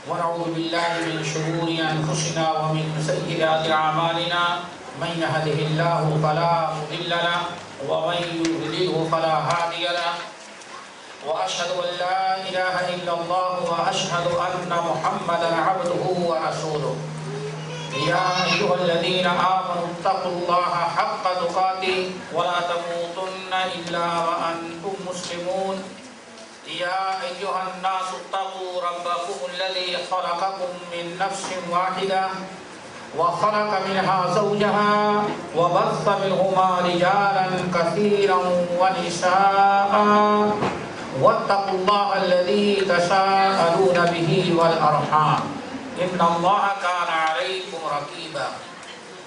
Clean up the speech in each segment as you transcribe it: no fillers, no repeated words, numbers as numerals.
ونعوذ بالله من شرور أنفسنا ومن سيئات أعمالنا من يهده الله فلا مضل له ومن يضلله فلا هادي له وأشهد أن لا إله إلا الله وأشهد أن محمدا عبده ورسوله يا أيها الذين آمنوا اتقوا الله حق تقاته ولا تموتن إلا وأنتم مسلمون يا أيها الناس اتقوا ربكم الذي خلقكم من نفس واحدة وخلق منها زوجها وبث منهما رجالا كثيرا ونساء واتقوا الله الذي تساءلون به والأرحام إن الله كان عليكم رقيبا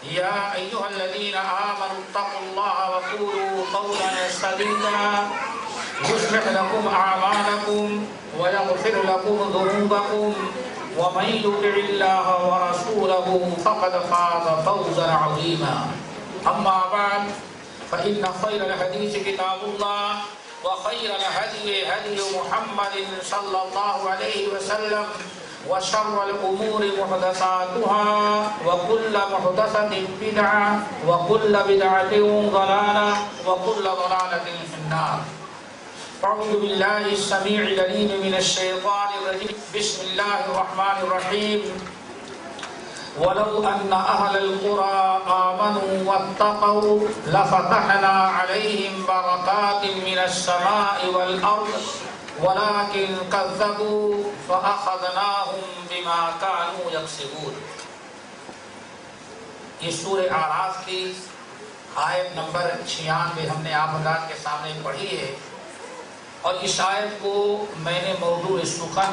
يا أيها الذين آمنوا اتقوا الله وقولوا قولا سديدا يصلح لكم أعمالكم ويغفر لكم ذنوبكم ومن يطع الله ورسوله فقد فاز فوزا عظيما أما بعد فإن خير الحديث كتاب الله وخير الهدي هدي محمد صلى الله عليه وسلم وشر الأمور محدثاتها وكل محدثة بدعة وكل بدعة ضلالة وكل ضلالة في النار. أعوذ بالله السميع العليم من الشيطان الرجيم. بسم الله الرحمن الرحيم. ولو أن أهل القرى آمنوا واتقوا لفتحنا عليهم بركات من السماء والأرض ولكن كذبوا فأخذناهم بما كانوا يكسبون. یہ سورہ اعراف کی آیت نمبر 96 ہم نے آپ حضرات کے سامنے پڑھی ہے، اور اس آیت کو میں نے موضوع سخن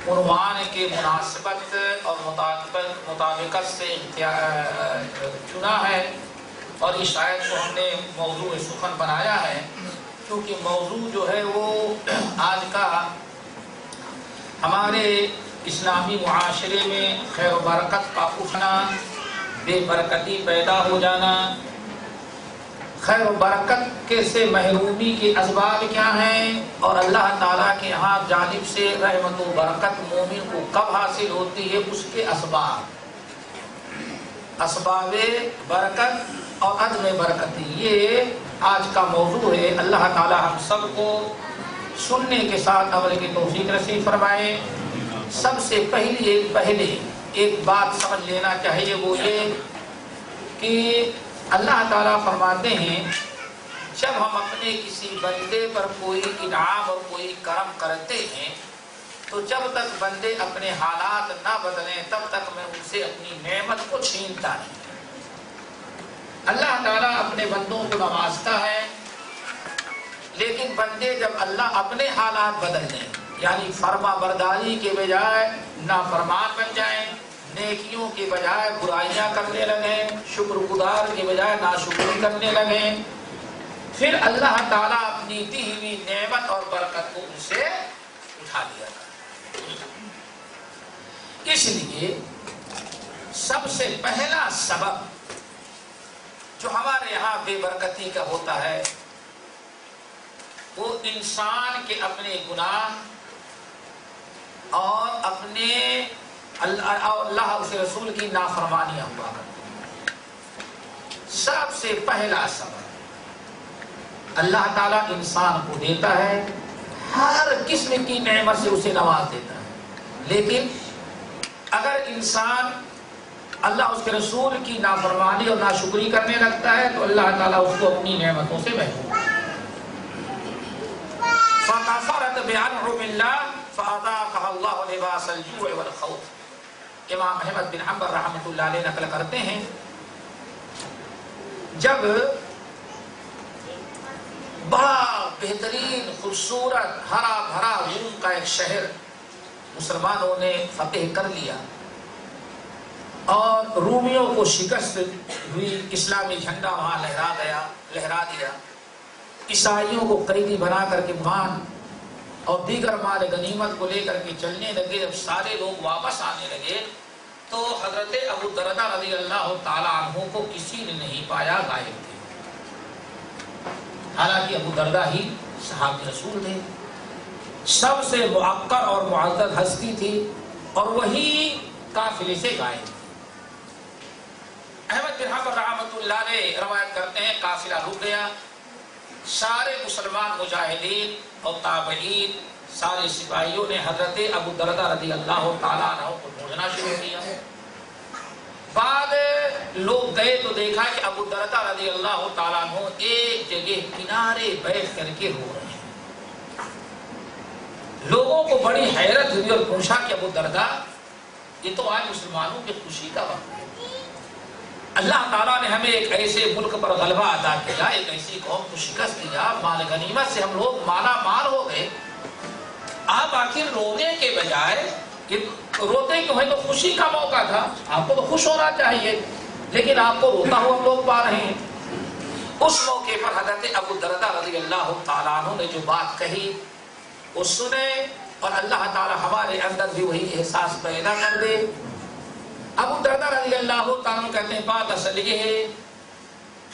عنوان کے مناسبت اور مطابقت سے چنا ہے، اور اس آیت کو ہم نے موضوع سخن بنایا ہے کیونکہ موضوع جو ہے وہ آج کا ہمارے اسلامی معاشرے میں خیر و برکت کا اٹھنا، بے برکتی پیدا ہو جانا، خیر و برکت کے سے محرومی کے اسباب کیا ہیں، اور اللہ تعالیٰ کے ہاں جانب سے رحمت و برکت مومن کو کب حاصل ہوتی ہے، اس کے اسباب برکت اور عدم برکتی، یہ آج کا موضوع ہے۔ اللہ تعالیٰ ہم سب کو سننے کے ساتھ عمل کی توفیق نصیب فرمائے۔ سب سے پہلے ایک بات سمجھ لینا چاہیے، وہ یہ کہ اللہ تعالیٰ فرماتے ہیں جب ہم اپنے کسی بندے پر کوئی انعام اور کوئی کرم کرتے ہیں تو جب تک بندے اپنے حالات نہ بدلیں تب تک میں ان سے اپنی نعمت کو چھینتا نہیں۔ اللہ تعالیٰ اپنے بندوں کو نوازتا ہے، لیکن بندے جب اللہ اپنے حالات بدل دیں، یعنی فرما برداری کے بجائے نافرمان بن جائیں، نیکیوں کے بجائے برائیاں کرنے لگیں، شکر گزار کے بجائے ناشکری کرنے لگیں، پھر اللہ تعالیٰ اپنی دی ہوئی نعمت اور برکت کو ان سے اٹھا لیا جاتا ہے۔ اس لیے سب سے پہلا سبب جو ہمارے یہاں بے برکتی کا ہوتا ہے وہ انسان کے اپنے گناہ اور اپنے اللہ اس رسول کی نافرمانیاں ہوا کرتی ہیں۔ سب سے پہلا سبب اللہ تعالیٰ انسان کو دیتا ہے، ہر قسم کی نعمت سے اسے نواز دیتا ہے، لیکن اگر انسان اللہ اس کے رسول کی نافرمانی اور ناشکری کرنے لگتا ہے تو اللہ تعالیٰ اس کو اپنی نعمتوں سے محروم کرتا ہے۔ فَكَفَرَتْ بِأَنْعُمِ اللَّهِ فَأَذَاقَهَا اللَّهُ لِبَاسَ الْجُوعِ وَالْخَوْفِ۔ امام احمد بن حنبل رحمۃ اللہ علیہ نقل کرتے ہیں جب بڑا بہترین خوبصورت ہرا بھرا روم کا ایک شہر مسلمانوں نے فتح کر لیا اور رومیوں کو شکست ہوئی، اسلامی جھنڈا وہاں لہرا دیا، عیسائیوں کو قیدی بنا کر کے مان اور دیگر مال غنیمت کو لے کر کے چلنے لگے۔ جب سارے لوگ واپس آنے لگے تو حضرت ابو دردہ رضی اللہ تعالیٰ عنہ کو کسی نے نہیں پایا، غائب تھے، حالانکہ ابو دردہ ہی صحابی رسول تھے، سب سے معقر اور معزز ہستی تھی، اور وہی قافلے سے گائے۔ احمد بن حنبل رحمۃ اللہ علیہ روایت کرتے ہیں قافلہ رک گیا، سارے مسلمان مجاہدین اور تابعین سارے سپاہیوں نے حضرت ابو دردہ رضی اللہ تعالیٰ عنہ کو ڈھونڈنا شروع کیا۔ بعد لوگ گئے تو دیکھا کہ ابو دردہ رضی اللہ تعالیٰ عنہ ایک جگہ کنارے بیٹھ کر کے رو رہے ہیں۔ لوگوں کو بڑی حیرت ہوئی اور پوچھا کہ ابو دردہ یہ تو آج مسلمانوں کی خوشی کا وقت ہے، اللہ تعالیٰ نے ہمیں ایک ایسے ملک پر غلبہ عطا کیا، ایک ایسی قوم کو شکست دیا، مال غنیمت سے ہم لوگ مالا مال ہو گئے، آپ آخر رونے کے بجائے روتے کیوں ہیں؟ تو خوشی کا موقع تھا، آپ کو تو خوش ہونا چاہیے، لیکن آپ کو روتا ہوا ہم لوگ پا رہے ہیں۔ اس موقع پر حضرت ابو دردہ رضی اللہ تعالیٰ عنہ نے جو بات کہی وہ سنے، اور اللہ تعالیٰ ہمارے اندر بھی وہی احساس پیدا کر دے۔ ابو دردہ رضی اللہ تعالیٰ عنہ کہتے ہیں بات اصل یہ ہے،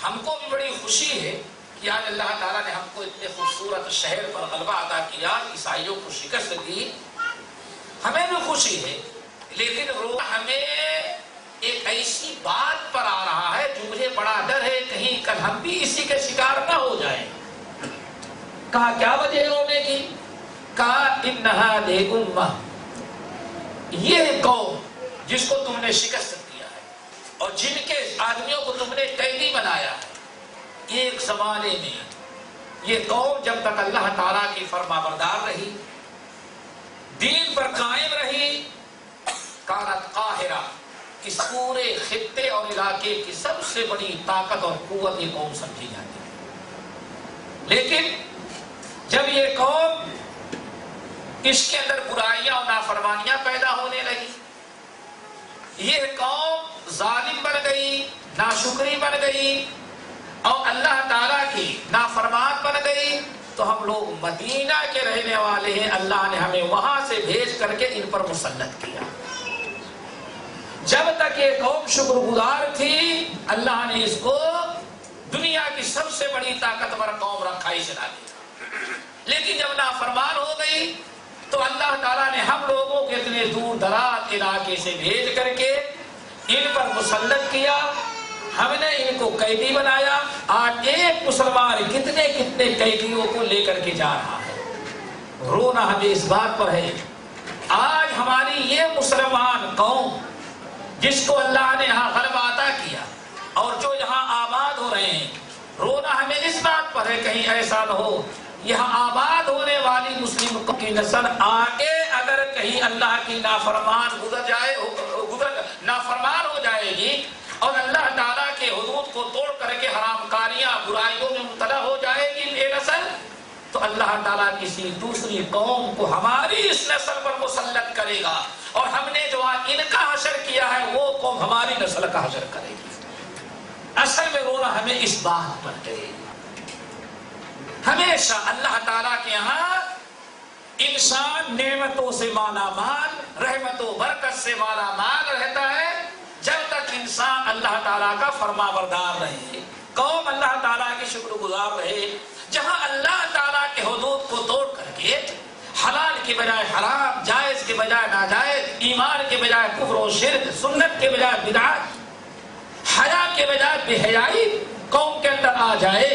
ہم کو بھی بڑی خوشی ہے کہ آج اللہ تعالیٰ نے ہم کو اتنے خوبصورت شہر پر غلبہ عطا کیا، عیسائیوں کو شکست دی، ہمیں بھی خوشی ہے، لیکن ہمیں ایک ایسی بات پر آ رہا ہے جو مجھے بڑا ڈر ہے کہیں کل ہم بھی اسی کے شکار نہ ہو جائیں۔ کہا کیا وجہ ہے رونے کی؟ کہا انہا دے امہ، یہ قوم جس کو تم نے شکست دیا ہے اور جن کے آدمیوں کو تم نے قیدی بنایا ہے، ایک زمانے میں یہ قوم جب تک اللہ تعالیٰ کی فرما بردار رہی، دین پر قائم رہی، کانت قاہرہ، اس پورے خطے اور علاقے کی سب سے بڑی طاقت اور قوت یہ قوم سمجھی جاتی ہے۔ لیکن جب یہ قوم اس کے اندر برائیاں اور نافرمانیاں پیدا ہونے لگی، یہ قوم ظالم بن گئی، ناشکری بن گئی اور اللہ تعالیٰ کی نافرمان بن گئی، تو ہم لوگ مدینہ کے رہنے والے ہیں، اللہ نے ہمیں وہاں سے بھیج کر کے ان پر مسلط کیا۔ جب تک یہ قوم شکر گزار تھی، اللہ نے اس کو دنیا کی سب سے بڑی طاقتور قوم رکھا اس علاقے، لیکن جب نافرمان ہو گئی تو اللہ تعالیٰ نے ہم لوگوں کے اتنے دور دراز علاقے سے بھیج کر کے ان پر مسلط کیا، ہم نے ان کو قیدی بنایا۔ آج ایک مسلمان کتنے کتنے قیدیوں کو لے کر کے جا رہا ہے۔ رونا ہمیں اس بات پر ہے، آج ہماری یہ مسلمان قوم جس کو اللہ نے یہاں غلبہ عطا کیا اور جو یہاں آباد ہو رہے ہیں، رونا ہمیں اس بات پر ہے کہیں ایسا نہ ہو یہاں آباد ہونے والی مسلم کی نسل آگے اگر کہیں اللہ کی نافرمان نافرمان ہو جائے گی اور اللہ تعالیٰ کے حدود کو توڑ کر کے حرام کاریاں برائیوں میں مبتلا ہو جائے گی یہ نسل، تو اللہ تعالیٰ کسی دوسری قوم کو ہماری اس نسل پر مسلط کرے گا، اور ہم نے جو ان کا حشر کیا ہے وہ قوم ہماری نسل کا حشر کرے گی۔ اصل میں رونا ہمیں اس بات پر ہے، ہمیشہ اللہ تعالیٰ کے یہاں انسان نعمتوں سے مالا مال، رحمت و برکت سے مالا مال رہتا ہے جب تک انسان اللہ تعالیٰ کا فرما بردار رہے، قوم اللہ تعالیٰ کی شکر گزار رہے۔ جہاں اللہ تعالیٰ کے حدود کو توڑ کر کے حلال کے بجائے حرام، جائز کے بجائے ناجائز، ایمان کے بجائے کفر و شرک، سنت کے بجائے بدعت، حیا کے بجائے بے حیائی قوم کے اندر آ جائے،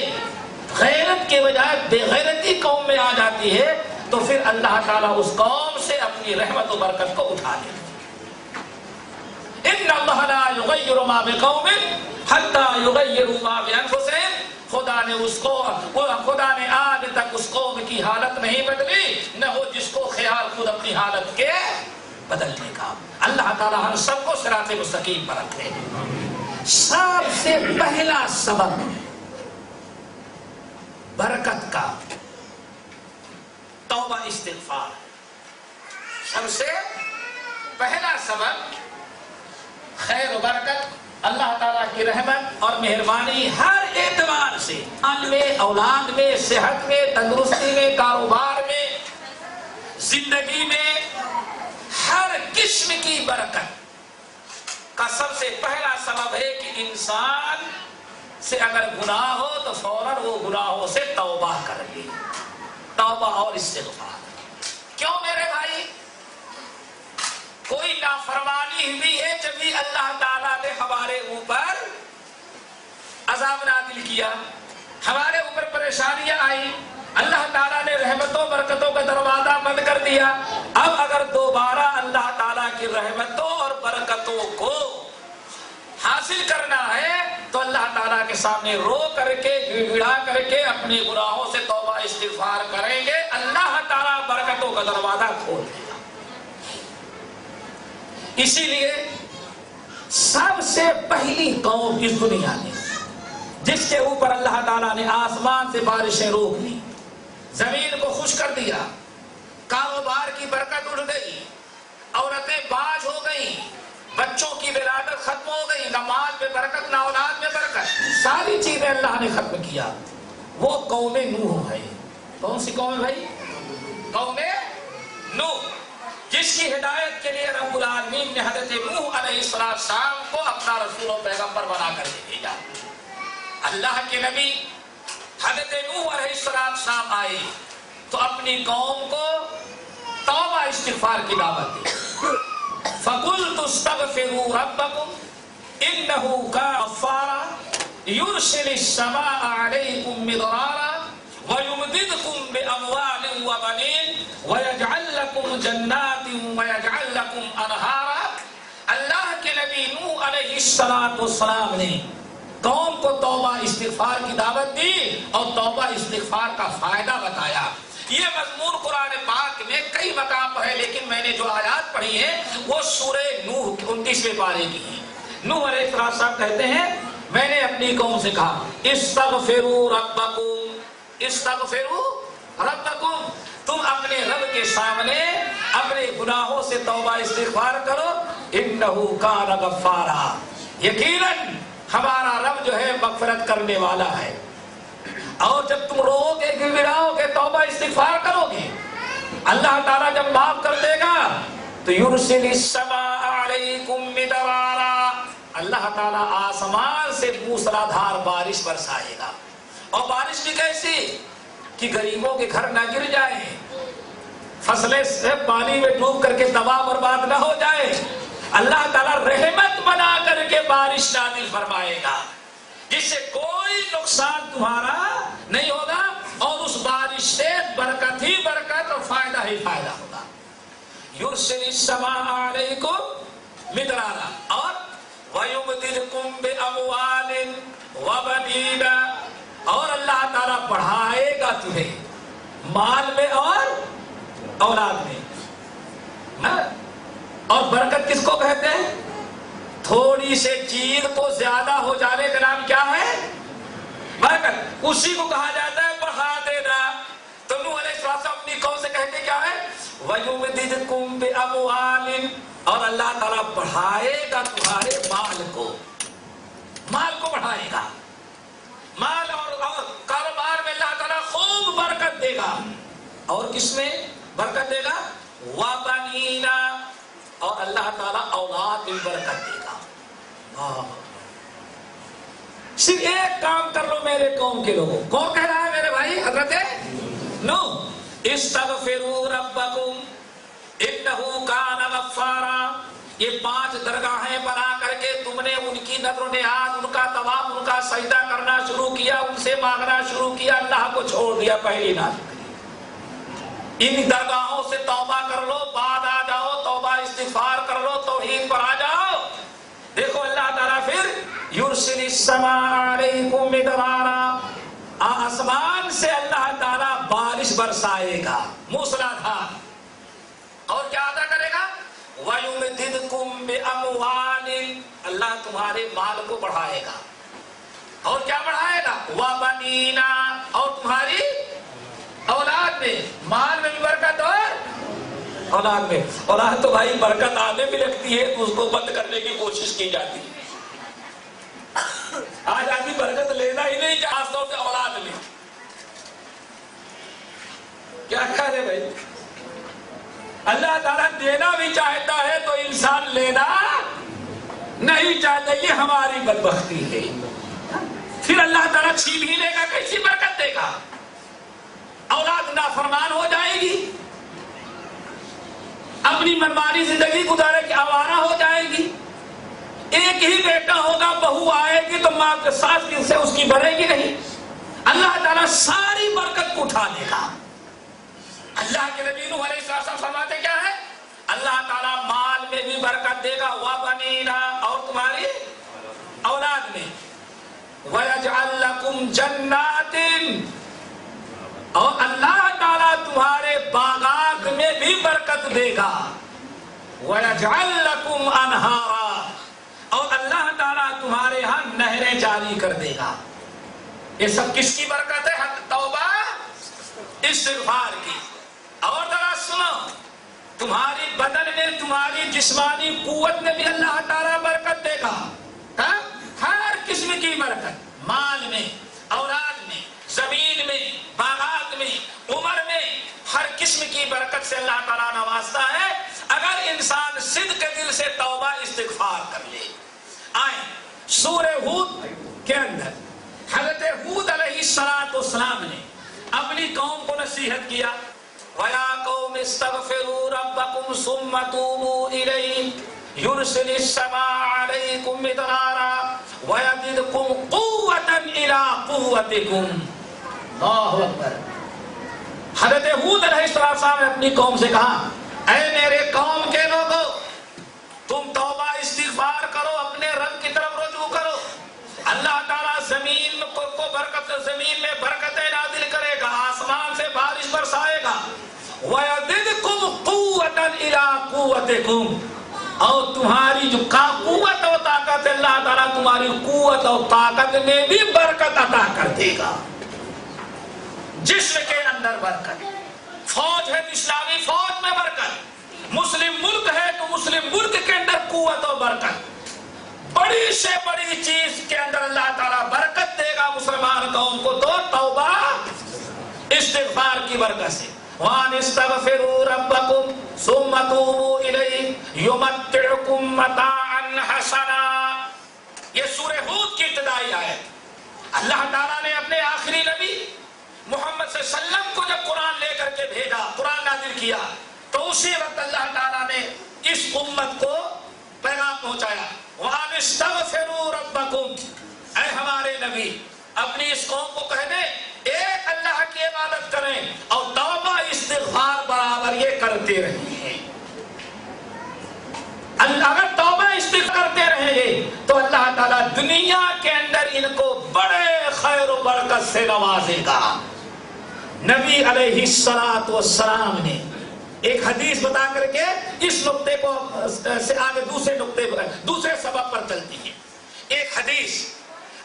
غیرت کے بجائے بے غیرتی قوم میں آ جاتی ہے، تو پھر اللہ تعالیٰ اس قوم سے اپنی رحمت و برکت کو اٹھا لے۔ ان اللہ لا یغیر ما بقوم حتی یغیروا ما بانفسہم، خدا نے آج تک اس قوم کی حالت نہیں بدلی، نہ ہو جس کو خیال خود اپنی حالت کے بدلنے کا۔ اللہ تعالیٰ ہم سب کو صراط مستقیم پر رکھے۔ سب سے پہلا سبب برکت کا توبہ استغفار، سب سے پہلا سبب خیر و برکت، اللہ تعالیٰ کی رحمت اور مہربانی ہر اعتبار سے، ان میں، اولاد میں، صحت میں، تندرستی میں، کاروبار میں، زندگی میں، ہر قسم کی برکت کا سب سے پہلا سبب ہے کہ انسان سے اگر گناہ ہو تو فوراً وہ گناہوں سے توبہ کر لے، توبہ اور استغفار۔ کیوں میرے بھائی؟ کوئی نافرمانی ہوئی ہے جبھی اللہ تعالیٰ نے ہمارے اوپر عذاب نازل کیا، ہمارے اوپر پریشانیاں آئی، اللہ تعالیٰ نے رحمتوں برکتوں کا دروازہ بند کر دیا۔ اب اگر دوبارہ اللہ تعالیٰ کی رحمتوں اور برکتوں کو حاصل کرنا ہے تو اللہ تعالیٰ کے سامنے رو کر کے گڑ گڑا کر کے اپنے گناہوں سے توبہ استغفار کریں گے، اللہ تعالیٰ برکتوں کا دروازہ کھول دے گا۔ اسی لیے سب سے پہلی قوم اس دنیا میں جس کے اوپر اللہ تعالیٰ نے آسمان سے بارشیں روک دی، زمین کو خشک کر دیا، کاروبار کی برکت اڑ گئی، عورتیں باز ہو گئیں، بچوں کی ولادت ختم ہو گئی، نہ مال میں برکت نہ اولاد میں برکت، ساری چیزیں اللہ نے ختم کیا، وہ قوم نوح ہے۔ کون سی قوم ہے بھائی؟ قوم نوح، جس کی ہدایت کے لیے رب العالمین نے حضرت نوح علیہ السلام کو اپنا رسول و پیغمبر بنا کر بھیجا۔ اللہ کے نبی حضرت نوح علیہ السلام آئے تو اپنی قوم کو توبہ استغفار کی دعوت دی۔ فَقُلْتُ اسْتَغْفِرُوا رَبَّكُمْ إِنَّهُ كَانَ غَفَّارًا يُرْسِلِ السَّمَاءَ عَلَيْكُمْ مِدْرَارًا وَيُمْدِدْكُمْ بِأَمْوَالٍ وَبَنِينَ وَيَجْعَلْ لَكُمْ جَنَّاتٍ وَيَجْعَلْ لَكُمْ أَنْهَارًا۔ اللہ کے نبی نوح علیہ السلام نے قوم کو توبہ استغفار کی دعوت دی اور توبہ استغفار کا فائدہ بتایا۔ یہ مضمون قرآن پاک میں کئی مقام پر ہے، لیکن میں نے جو آیات پڑھی ہیں وہ سورہ نوح 29ویں پارے کی ہیں۔ نوح علیہ السلام کہتے ہیں میں نے اپنی قوم سے کہا استغفروا ربکم، استغفروا ربکم، تم اپنے رب کے سامنے اپنے گناہوں سے توبہ استغفار کرو، انہ کان غفارا، یقیناً ہمارا رب جو ہے مغفرت کرنے والا ہے۔ اور جب تم رو گے گڑگڑاؤ گے توبہ استغفار کرو گے، اللہ تعالیٰ جب معاف کر دے گا تو یرسل السماء علیکم مدرارا، اللہ تعالیٰ آسمان سے موسلادھار بارش برسائے گا، اور بارش بھی کیسی کہ غریبوں کے گھر نہ گر جائیں، فصلیں سے پانی میں ڈوب کر کے تباہ برباد نہ ہو جائے، اللہ تعالیٰ رحمت بنا کر کے بارش نازل فرمائے گا جس سے کوئی نقصان تمہارا نہیں ہوگا، اور اس بارش سے برکت ہی برکت اور فائدہ ہی فائدہ ہوگا۔ یرسل السماء علیکم مدرارا، اور وَيُمْدِدْكُمْ بِأَمْوَالٍ وَبَنِينَ، اور اللہ تعالیٰ بڑھائے گا تمہیں مال میں اور اولاد میں۔ اور برکت کس کو کہتے ہیں؟ تھوڑی سے چیز کو زیادہ ہو جانے کا نام کیا ہے؟ برکت۔ اسی کو کہا جاتا ہے بڑھا دینا۔ تو نوح علیہ السلام اپنی قوم سے کہتے کیا ہے؟ وَيُمْدِدْكُمْ بِأَمْوَالٍ، اور اللہ تعالیٰ بڑھائے گا تمہارے مال کو، مال کو بڑھائے گا، مال اور کاروبار میں اللہ تعالیٰ خوب برکت دے گا۔ اور کس میں برکت دے گا؟ وَبَنِينَ، اور اللہ تعالیٰ اولاد میں برکت دے گا۔ صرف ایک کام کر لو میرے قوم کے لوگوں، کون کہہ رہا ہے میرے بھائی؟ حضرت نوح، استغفروا ربکم انہ کان غفارا۔ یہ 5 درگاہیں بنا کر کے تم نے ان کی نظر و نیاز، ان کا طواف، ان کا سجدہ کرنا شروع کیا، ان سے مانگنا شروع کیا، اللہ کو چھوڑ دیا پہلی نازل۔ ان درگاہوں سے توبہ کر لو، بعد آ جاؤ، توبہ استغفار کر لو، توحید پر آ جاؤ۔ دیکھو اللہ تعالیٰ پھر یرسل السماء علیکم مدرارا، آسمان سے اللہ تعالیٰ بارش برسائے گا موسلادھار، اور کیا ادا کرے گا؟ وَيُمْدِدْكُمْ بِأَمْوَالٍ، اللہ تمہارے مال کو بڑھائے گا، اور کیا بڑھائے گا؟ وَبَنِينَ، اور تمہاری اولاد میں، مال میں بھی برکت اور اولاد میں۔ اولاد تو بھائی برکت آنے بھی لگتی ہے تو اس کو بند کرنے کی کوشش کی جاتی ہے۔ آج آدمی برکت لینا ہی نہیں، خاص طور سے اولاد میں۔ کیا کہہ رہے بھائی؟ اللہ تعالیٰ دینا بھی چاہتا ہے تو انسان لینا نہیں چاہتا، یہ ہماری بدبختی ہے۔ پھر اللہ تعالیٰ چھین ہی لے گا، کیسی برکت دے گا؟ اولاد نافرمان ہو جائے گی۔ اب اپنی منمانی زندگی گزارے کہ آوارہ ہو جائیں گی. ایک ہی بیٹا ہوگا, بہو آئے گی تو ماں کے ساتھ سے اس کی بڑھے گی نہیں. اللہ تعالیٰ ساری برکت کو اٹھا لے گا. اللہ کے نبی نوح علیہ السلام فرماتے کیا ہے؟ اللہ تعالیٰ مال میں بھی برکت دے گا, وَبَنِينَا, اور تمہاری اولاد میں, وَيَجْعَلْ لَكُمْ جَنَّاتٍ, اور اللہ تعالیٰ تمہارے باغات میں بھی برکت دے گا, وَيَجْعَلْ لَكُمْ أَنْهَارًا, اور اللہ تعالیٰ تمہارے ہاں نہریں جاری کر دے گا. یہ سب کس کی برکت ہے؟ توبہ استغفار کی. اور ذرا سنو, تمہاری بدن میں, تمہاری جسمانی قوت میں بھی اللہ تعالیٰ برکت دے گا. ہر قسم کی برکت, مال میں, اولاد میں, زمین میں, باغات میں, عمر میں, ہر قسم کی برکت سے اللہ تعالیٰ نوازتا ہے اگر انسان صدق دل سے توبہ استغفار کر لے. آئیں سورہ ہود کے اندر حضرت ہود علیہ السلام نے اپنی قوم کو نصیحت کیا, وَيَا قَوْمِ اسْتَغْفِرُوا رَبَّكُمْ ثُمَّ تُوبُوا إِلَيْهِ يُرْسِلِ السَّمَاءَ عَلَيْكُمْ مِدْرَارًا وَيَزِدْكُمْ قُوَّةً إِلَىٰ قُوَّتِكُمْ. اللہ اکبر. حضرت ہود علیہ السلام نے اپنی قوم سے کہا, اے میرے قوم کے لوگوں, تم توبہ استغفار کرو, اپنے رب کی طرف رجوع کرو. اللہ تعالیٰ زمین کو برکت, زمین میں برکتیں نازل کرے گا, آسمان سے بارش برسائے گا. وَيَزِدْكُمْ قُوَّةً إِلَىٰ قُوَّتِكُمْ, اور تمہاری جو قوت و طاقت ہے, اللہ تعالیٰ تمہاری قوت و طاقت میں بھی برکت عطا کر دے گا. جسم کے اندر برکت, فوج ہے اسلامی فوج میں برکت, مسلم ملک ہے تو مسلم ملک کے اندر قوت و برکت. بڑی سے بڑی چیز کے اندر اللہ تعالیٰ برکت دے گا مسلمان قوم کو تو توبہ استغفار کی برکت سے. وَأَنِ اسْتَغْفِرُوا رَبَّكُمْ ثُمَّ تُوبُوا إِلَيْهِ يُمَتِّعْكُمْ مَتَاعًا حَسَنًا. یہ سورہ ہود کی ابتدائی آیت. اللہ تعالیٰ نے اپنے آخری نبی محمد صلی اللہ علیہ وسلم کو جب قرآن لے کر کے بھیجا, قرآن نازل کیا, تو اسی وقت اللہ تعالیٰ نے اس امت کو پیغام پہنچایا, وَأَنِ اسْتَغْفِرُوا رَبَّكُمْ, اے ہمارے نبی اپنی اس قوم کو کہہ دیں ایک اللہ کی عبادت کریں اور توبہ استغفار برابر یہ کرتے رہیں. اگر توبہ استغفار کرتے رہیں گے تو اللہ تعالیٰ دنیا کے اندر ان کو بڑے خیر و برکت سے نوازے گا. نبی علیہ السلام نے ایک حدیث بتا کر کے اس نقطے کو سے آگے دوسرے سبب پر چلتی ہے. ایک حدیث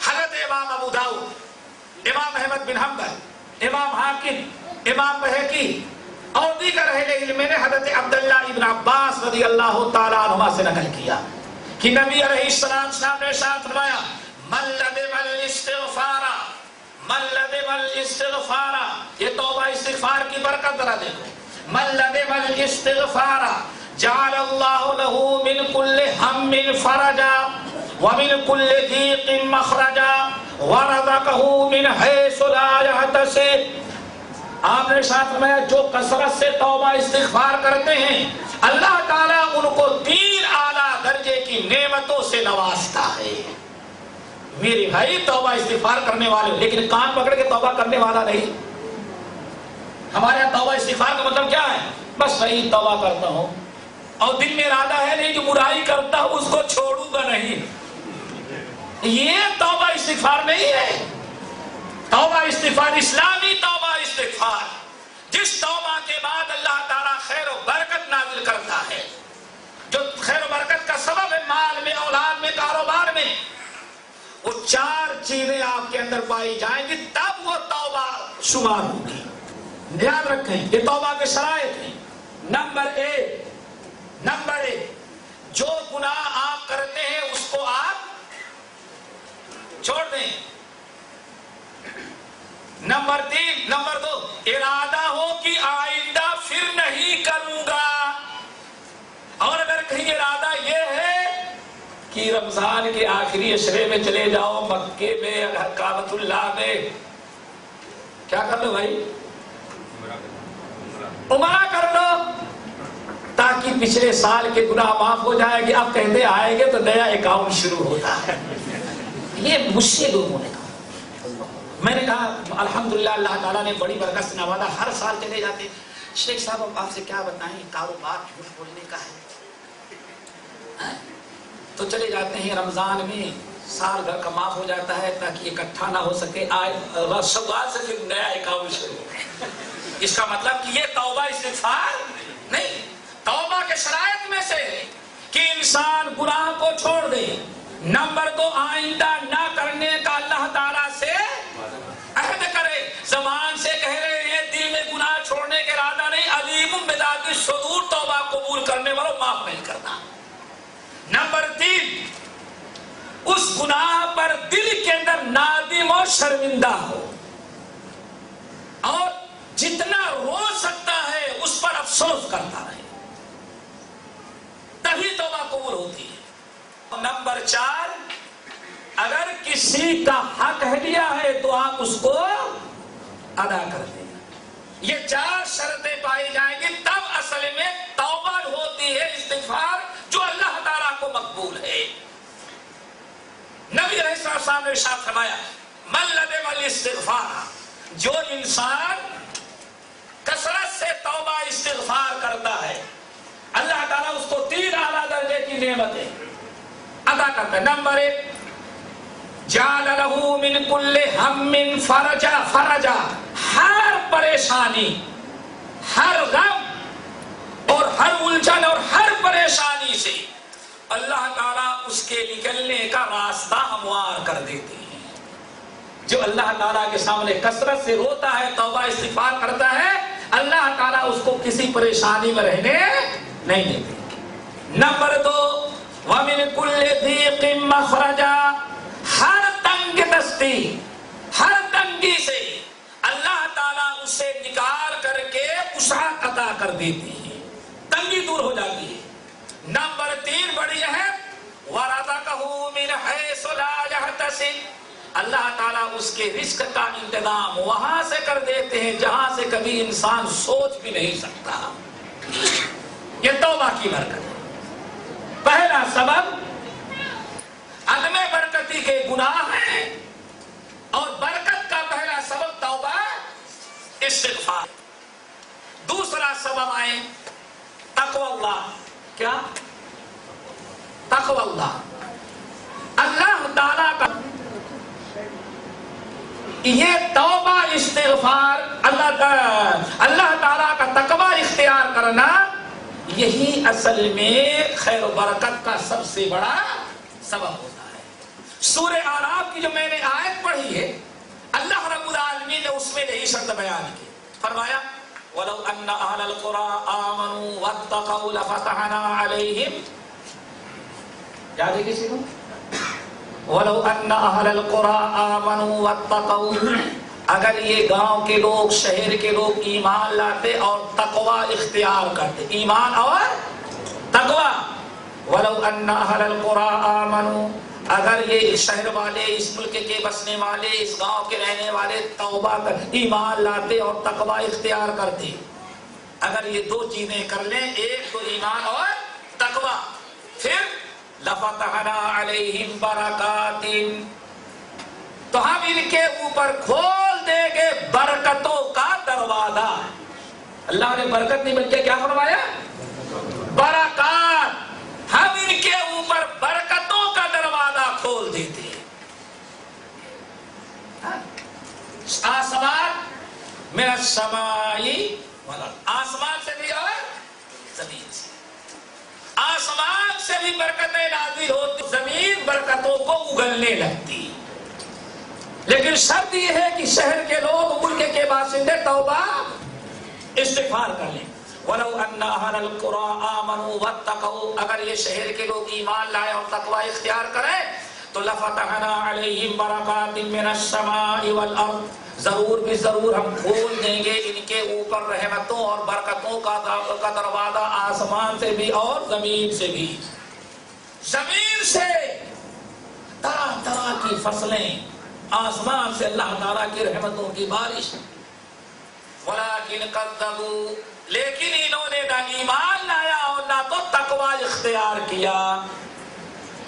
حضرت امام ابو داؤد, امام احمد بن حنبل, امام حاکم, امام بہقی اور دیگر اہل علم نے حضرت عبداللہ ابن عباس رضی اللہ تعالیٰ عنہما سے نقل کیا کہ نبی علیہ السلام نے ارشاد فرمایا, من لزم الاستغفار, من لزم الاستغفار, یہ توبہ استغفار کی برکت ذرا دیکھو. من لزم الاستغفار جعل اللہ له من كل هم فرجا ومن كل ضيق مخرجا ورزقه من حيث لا يحتسب. آپ نے ارشاد فرمایا جو کثرت سے توبہ استغفار کرتے ہیں اللہ تعالیٰ ان کو 3 اعلیٰ درجے کی نعمتوں سے نوازتا ہے. میرے بھائی توبہ استغفار کرنے والے, لیکن کان پکڑ کے توبہ کرنے والا نہیں. ہمارے یہاں توبہ استغفار کا مطلب کیا ہے؟ بس صحیح توبہ کرتا ہوں اور دل میں ارادہ ہے نہیں جو برائی کرتا ہوں اس کو چھوڑوں گا نہیں. یہ توبہ استغفار نہیں ہے. توبہ استغفار اسلامی توبہ استغفار, جس توبہ کے بعد اللہ تعالیٰ خیر و برکت نازل کرتا ہے, جو خیر و برکت کا سبب ہے مال میں, اولاد میں, کاروبار میں. وہ 4 چیزیں آپ کے اندر پائی جائیں گی تب وہ توبہ شمار ہوگی. یاد رکھیں یہ توبہ کے شرائط ہیں. نمبر 1 جو گناہ آپ کرتے ہیں اس کو آپ چھوڑ دیں. نمبر 2 ارادہ ہو کہ آئندہ پھر نہیں کروں گا. اور اگر کہیں ارادہ یہ ہے کہ رمضان کے آخری عشرے میں چلے جاؤ مکے میں, کعبۃ اللہ میں, کیا کر لو بھائی, عمرہ کر لو تاکہ پچھلے سال کے گناہ معاف ہو جائے گی، اب کہتے آئیں گے تو نیا اکاؤنٹ شروع ہوتا ہے۔ یہ مجھ سے لوگوں نے کہا، میں نے کہا الحمدللہ اللہ تعالیٰ نے بڑی برکت سے نوازا، ہر سال چلے جاتے۔ شیخ صاحب اب آپ سے کیا بتائیں، کاروبار جھوٹ بولنے کا ہے، تو چلے جاتے ہیں رمضان میں، سال بھر کا معاف ہو جاتا ہے تاکہ اکٹھا نہ ہو سکے، شوال سے پھر نیا اکاؤنٹ شروع ہو۔ اس کا مطلب کہ یہ توبہ استغفار نہیں، توبہ کے شرائط میں سے کہ انسان گناہ کو چھوڑ دے، نمبر 2 آئندہ نہ کرنے کا اللہ تعالیٰ سے عہد کرے، زبان سے کہہ رہے ہیں، دل میں گناہ چھوڑنے کے ارادہ نہیں، علیم بذات الصدور، توبہ قبول کرنے والوں معاف نہیں کرنا۔ نمبر 3 اس گناہ پر دل کے اندر نادم و شرمندہ ہو، اور جتنا رو سکتا ہے اس پر افسوس کرتا رہے، تبھی توبہ قبول ہوتی ہے۔ نمبر 4 اگر کسی کا حق ہدیہ ہے تو آپ اس کو ادا کر دیں۔ یہ 4 شرطیں پائی جائیں گی تب اصل میں توبہ ہوتی ہے، استغفار جو اللہ تعالیٰ کو مقبول ہے۔ نبی علیہ السلام نے ارشاد فرمایا، من لزم الاستغفار، جو انسان کثرت سے توبہ استغفار کرتا ہے، اللہ تعالیٰ اس کو 3 اعلیٰ درجے کی نعمتیں عطا کرتا ہے۔ نمبر 1 جعل له من كل هم فرجا، ہر پریشانی، ہر غم اور ہر الجھن اور ہر پریشانی سے اللہ تعالیٰ اس کے نکلنے کا راستہ ہموار کر دیتے ہیں۔ جو اللہ تعالیٰ کے سامنے کثرت سے روتا ہے، توبہ استغفار کرتا ہے، اللہ تعالیٰ اس کو کسی پریشانی میں رہنے نہیں دیتے۔ نمبر 2 وَمِن كُلِّ ضِيقٍ مَخْرَجًا، ہر تنگ دستی، ہر تنگی سے اللہ تعالیٰ اسے نکال کر کے وسعت عطا کر دیتی ہے، تنگی دور ہو جاتی ہے۔ نمبر 3 بڑی اہم، وَرَزَقَهُ مِنْ حَيْثُ لَا يَحْتَسِبُ، اللہ تعالیٰ اس کے رزق کا انتظام وہاں سے کر دیتے ہیں جہاں سے کبھی انسان سوچ بھی نہیں سکتا۔ یہ توبہ کی برکت ہے۔ پہلا سبب عدم برکتی کے گناہ ہیں، اور برکت کا پہلا سبب توبہ استغفار۔ دوسرا سبب آئے تقوی اللہ۔ کیا؟ تقوی اللہ، اللہ تعالیٰ کا یہ توبہ استغفار، اللہ تعالیٰ کا تقوی اختیار کرنا، یہی اصل میں خیر و برکت کا سب سے بڑا سبب ہوتا ہے۔ سورہ اعراف کی جو میں نے آیت پڑھی ہے، اللہ رب العالمین نے اس میں یہی شرط بیان کی، فرمایا وَلَوْ أَنَّ أَهْلَ الْقُرَىٰ آمَنُوا وَاتَّقَوْا لَفَتَحْنَا عَلَيْهِمْ، یاد ہے کسی کو؟ وَلَوْ أَنَّ أَهْلَ الْقُرَىٰ آمَنُوا وَاتَّقَوْا، اگر یہ گاؤں کے لوگ، شہر کے لوگ ایمان لاتے اور تقوی اختیار کرتے، ایمان اور تقوی۔ وَلَوْ أَنَّ أَهْلَ الْقُرَىٰ آمَنُوا، اگر یہ شہر والے، اس ملک کے بسنے والے، اس گاؤں کے رہنے والے توبہ کر ایمان لاتے اور تقوی اختیار کرتے، اگر یہ 2 چیزیں کر لیں، ایک تو ایمان اور تقوی، پھر لَفَتَحْنَا عَلَيْهِمْ بَرَكَاتٍ، تو ہم ان کے اوپر کھول دیں گے برکتوں کا دروازہ۔ اللہ نے برکت نہیں بلکہ کیا فرمایا؟ برکات، ہم ان کے اوپر برکتوں کا دروازہ کھول دیتے ہیں۔ آسمان من السماء والارض، آسمان سے بھی اور زمین سے، آسمان سے بھی برکتیں نازل ہوتی، زمین برکتوں کو اگلنے لگتی، لیکن شرط یہ ہے کہ شہر کے لوگ، ملک کے باشندے توبہ استغفار کر لیں۔ وَلَوْ أَنَّ أَهْلَ الْقُرَىٰ آمَنُوا وَاتَّقَوْا، اگر یہ شہر کے لوگ ایمان لائے اور تقوی اختیار کریں تو لَفَتَحْنَا عَلَيْهِمْ بَرَكَاتٍ مِّنَ السَّمَاءِ وَالْأَرْضِ، ضرور بھی ضرور ہم کھول دیں گے ان کے اوپر رحمتوں اور برکتوں کا دروازہ، آسمان سے بھی اور زمین سے بھی۔ زمین سے طرح طرح کی فصلیں، آسمان سے اللہ تعالیٰ کی رحمتوں کی بارش۔ وَلَٰكِنْ ولیکن کذبوا، لیکن انہوں نے نہ ایمان لایا اور نہ تو تقوی اختیار کیا.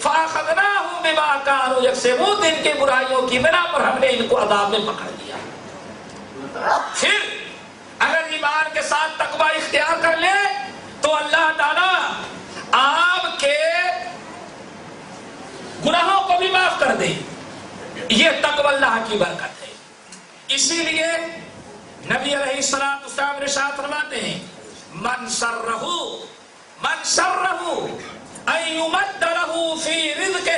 فَأَخَذْنَاهُمْ بِمَا كَانُوا يَكْسِبُونَ، ان کے برائیوں کی بنا پر ہم نے ان کو عذاب میں پکڑ لیا. پھر اگر ایمان کے ساتھ تقوی اختیار کر لے تو اللہ تعالیٰ آپ کے گناہوں کو بھی معاف کر دے. یہ تقوی اللہ کی برکت ہے. اسی لیے نبی علیہ الصلوۃ والسلام ارشاد فرماتے ہیں من سرہ ان یمد لہ فی رزقہ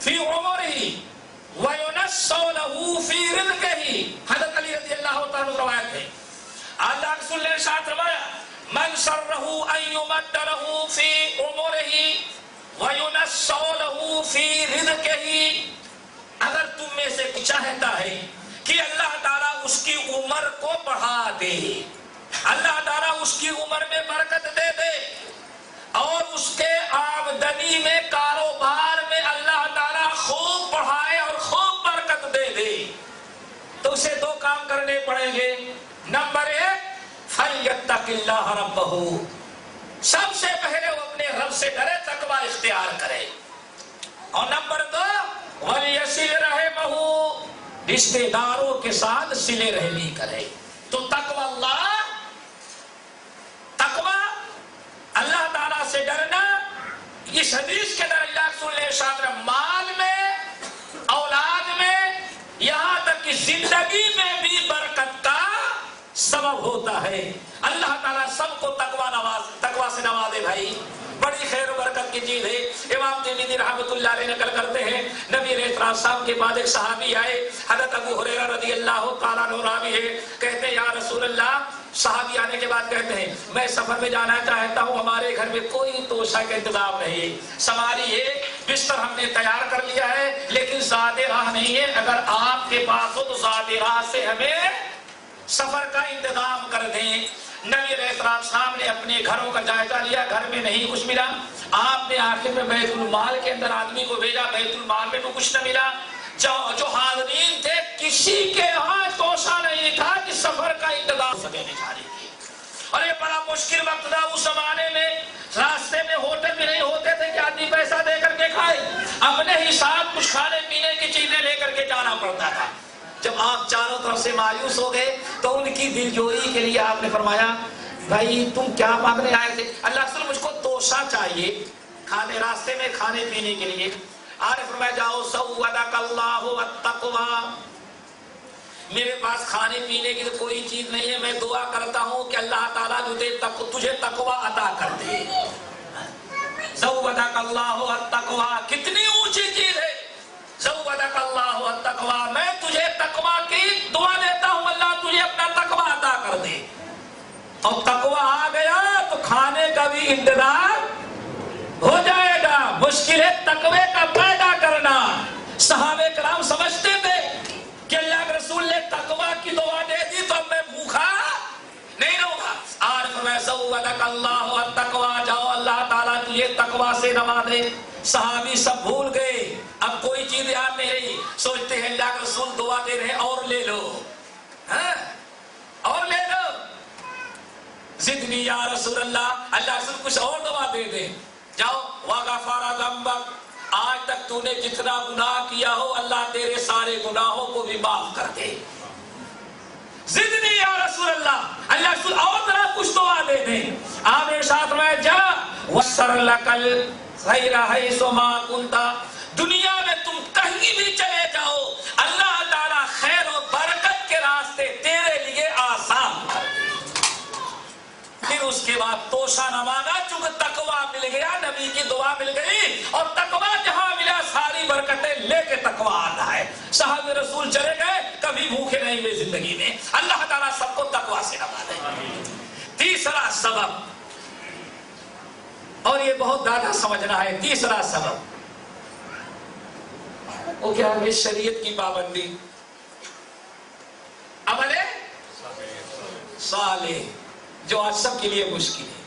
فی عمرہ وینسّ لہ فی رزقہ. حضرت علی رضی اللہ تعالیٰ عنہ روایت ہے اللہ رسول نے ارشاد فرمایا من سرہ ان یمد لہ فی عمرہ وینسّ لہ فی رزقہ. اگر تم میں سے چاہتا ہے کہ اللہ تعالیٰ اس کی عمر کو بڑھا دے، اللہ تعالیٰ اس کی عمر میں برکت دے دے اور اس کے آمدنی میں کاروبار میں اللہ تعالیٰ خوب بڑھائے اور خوب برکت دے دے، تو اسے دو کام کرنے پڑیں گے. نمبر 1 فَلْيَتَّقِ اللَّهَ رَبَّهُ، سب سے پہلے وہ اپنے رب سے ڈرے، تقوی اختیار کرے. اور نمبر 2 وَلْيَصِلْ رَحِمَهُ، رشتے داروں کے ساتھ صلہ رحمی کرے. تو تقوی اللہ تعالیٰ سے ڈرنا. اس حدیث کے اندر اللہ رسول نے ارشاد فرمایا مال میں، اولاد میں، یہاں تک کہ زندگی میں بھی برکت کا سبب ہوتا ہے. اللہ تعالیٰ سب کو تقوی سے نوازے بھائی، بڑی خیر و برکت کی چیز ہے. امام ترمذی رحمۃ اللہ علیہ نقل کرتے ہیں نبی علیہ السلام کے بعد ایک صحابی آئے، حضرت ابو ہریرہ رضی اللہ تعالیٰ عنہ راوی ہے، کہتے ہیں یا رسول اللہ، صحابی آنے کے بعد کہتے ہیں میں سفر میں جانا چاہتا ہوں، ہمارے گھر میں کوئی توشہ کا انتظام نہیں ہے، سواری ہے، بستر ہم نے تیار کر لیا ہے، لیکن زیادہ راہ نہیں ہے، اگر آپ کے پاس ہو تو زیادہ راہ سے ہمیں سفر کا انتظام کر دیں. نبی علیہ السلام نے اپنے گھروں کا جائزہ لیا، گھر میں نہیں کچھ ملا. آپ نے آخر میں بیت المال کے اندر آدمی کو بھیجا، بیت المال میں بھی کچھ نہ ملا. جو حاضرین تھے کسی کے یہاں توشہ نہیں تھا کہ سفر کا انتظام ہو سکے بیچارے کی. اور یہ بڑا مشکل وقت تھا اس زمانے میں، راستے میں ہوٹل بھی نہیں ہوتے تھے کہ آدمی پیسہ دے کر کے کھائے، اپنے حساب کچھ کھانے پینے کی چیزیں لے کر کے جانا پڑتا تھا. جب آپ چاروں طرف سے مایوس ہو گئے تو ان کی دلجوئی کے لیے آپ نے فرمایا بھائی تم کیا مانگنے آئے تھے؟ اللہ رسول مجھ کو توشہ چاہیے کھانے، راستے میں کھانے پینے کے لیے. آپ نے فرمایا جاؤ سودک اللہ والتقوی، میرے پاس کھانے پینے کی تو کوئی چیز نہیں ہے، میں دعا کرتا ہوں کہ اللہ تعالیٰ تجھے تقوی عطا کر دے. سودک اللہ والتقوی کتنی اونچی چیز ہے. زودک اللہ والتقوی، میں تجھے تقوی کی دعا دیتا ہوں اللہ تجھے اپنا تقوی عطا کر دے. اور تقوی آ گیا تو کھانے کا بھی انتظام ہو جائے گا. مشکل ہے تقوی کا پیدا کرنا. صحابہ کرام سمجھتے تھے کہ اللہ کے رسول نے تقوی کی دعا دے دی تو اب میں بھوکا نہیں رہوں گا. آج میں زودک اللہ والتقوی، جاؤ اللہ تعالیٰ تجھے تقوی سے نوازے. صحابی سب بھول گئے، اب کوئی چیز یاد نہیں رہی، سوچتے ہیں اللہ کے رسول دعا دے رہے اور لے لو، اور لے لو. زدنی یا رسول اللہ، اللہ رسول کچھ اور دعا دے دے. جاؤ وغفر ذنبک، آج تک تو نے جتنا گناہ کیا ہو اللہ تیرے سارے گناہوں کو بھی معاف کر دے. زدنی یا رسول اللہ، اللہ رسول اور ذرا کچھ دعا دے دیں. آپ نے ساتھ میں جا وسر لکل غیر حیث ما کنت، دنیا میں تم کہیں بھی چلے جاؤ اللہ تعالیٰ خیر و برکت کے راستے تیرے لیے آسان کر دے. پھر اس کے بعد توشہ نہ مانگا، چونکہ تقوی مل گیا، نبی کی دعا مل گئی، اور تقوی جہاں ملا ساری برکتیں لے کے تقوی آتا ہے. صحابہ رسول چلے گئے، کبھی بھوکے نہیں ہوئے زندگی میں. اللہ تعالیٰ سب کو تقوی سے نوازے. تیسرا سبب، اور یہ بہت زیادہ سمجھنا ہے، تیسرا سبب وہ کیا ہے؟ شریعت کی پابندی، عمل صالح، جو آج سب کے لیے مشکل ہے.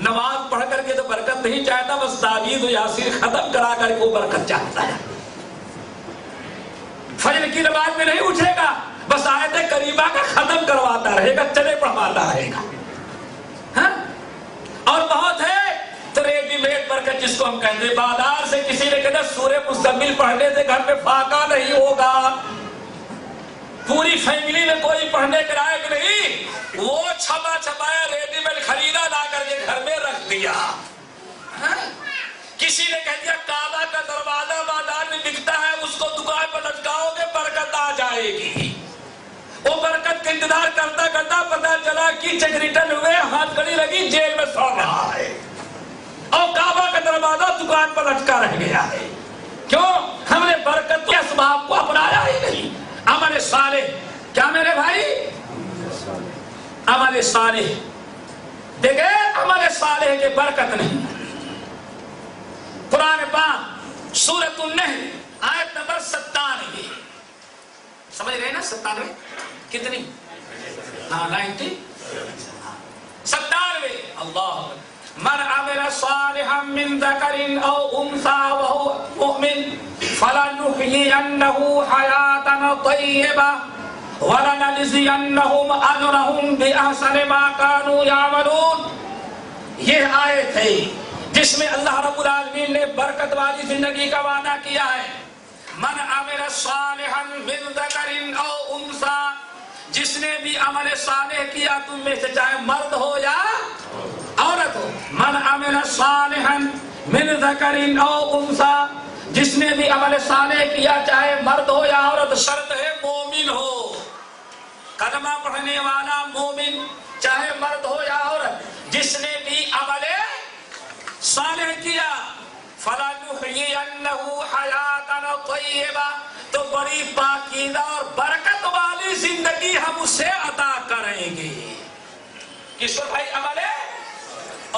نماز پڑھ کر کے تو برکت نہیں چاہتا، بس تعویذ و یاسین ختم کرا کر کے وہ برکت چاہتا ہے. فجر کی نماز میں نہیں اٹھے گا، بس آیت کریمہ کا ختم کرواتا رہے گا، چلے پڑھواتا رہے گا. ہاں اور بہت ہے تو ریڈی میڈ برکت جس کو ہم کہتے ہیں. بازار سے کسی نے کہا سورہ مزمل پڑھنے سے گھر میں فاقہ نہیں ہوگا، پوری فیملی میں کوئی پڑھنے کے لائق نہیں، وہ چھپا چھپایا ریڈی میڈ خریدا لا کر کے گھر میں رکھ دیا. کسی نے کہہ دیا کعبہ کا دروازہ بازار میں بکتا ہے، اس کو دکان پر لٹکاؤ گے برکت آ جائے گی. وہ برکت کا انتظار کرتا کرتا پتا چلا کہ چیک ریٹرن ہوئے، ہاتھ گھڑی لگی، جیل میں سو رہا ہے، اور کعبہ کا دروازہ دکان پر لٹکا رہ گیا ہے. کیوں؟ ہم نے برکت کے اسباب کو اپنایا ہی نہیں. عمل صالح، کیا میرے بھائی؟ عمل صالح دیکھیں، عمل صالح کے برکت نہیں. قرآن پاک سورۃ النحل آیت نمبر 97، سمجھ رہے نا؟ 97 کتنی؟ 90 97. اللہ من عمل صالحا من ذکر او انثى وهو مؤمن فلنحيينه حياة طیبة ولنجزینہم اجرہم بأحسن ما كانوا يعملون. یہ آیت ہے جس میں اللہ رب العالمین نے برکت والی زندگی کا وعدہ کیا ہے. من عمل صالحا من ذکر او انثى، جس نے بھی عمل صالح کیا تم میں سے، چاہے مرد ہو یا عورت ہو. من عمل صالحا من ذکر او انثى، جس نے بھی عمل صالح کیا چاہے مرد ہو یا عورت، شرط ہے مومن ہو، کلمہ پڑھنے والا مومن، چاہے مرد ہو یا عورت. جس نے بھی عمل صالح کیا فَلَنُحْيِيَنَّهُ حَيَاةً طَيِّبَةً، تو بڑی پاکیزہ اور برکت والی زندگی ہم اسے عطا کریں گے. کس کو بھائی؟ عمل ہے.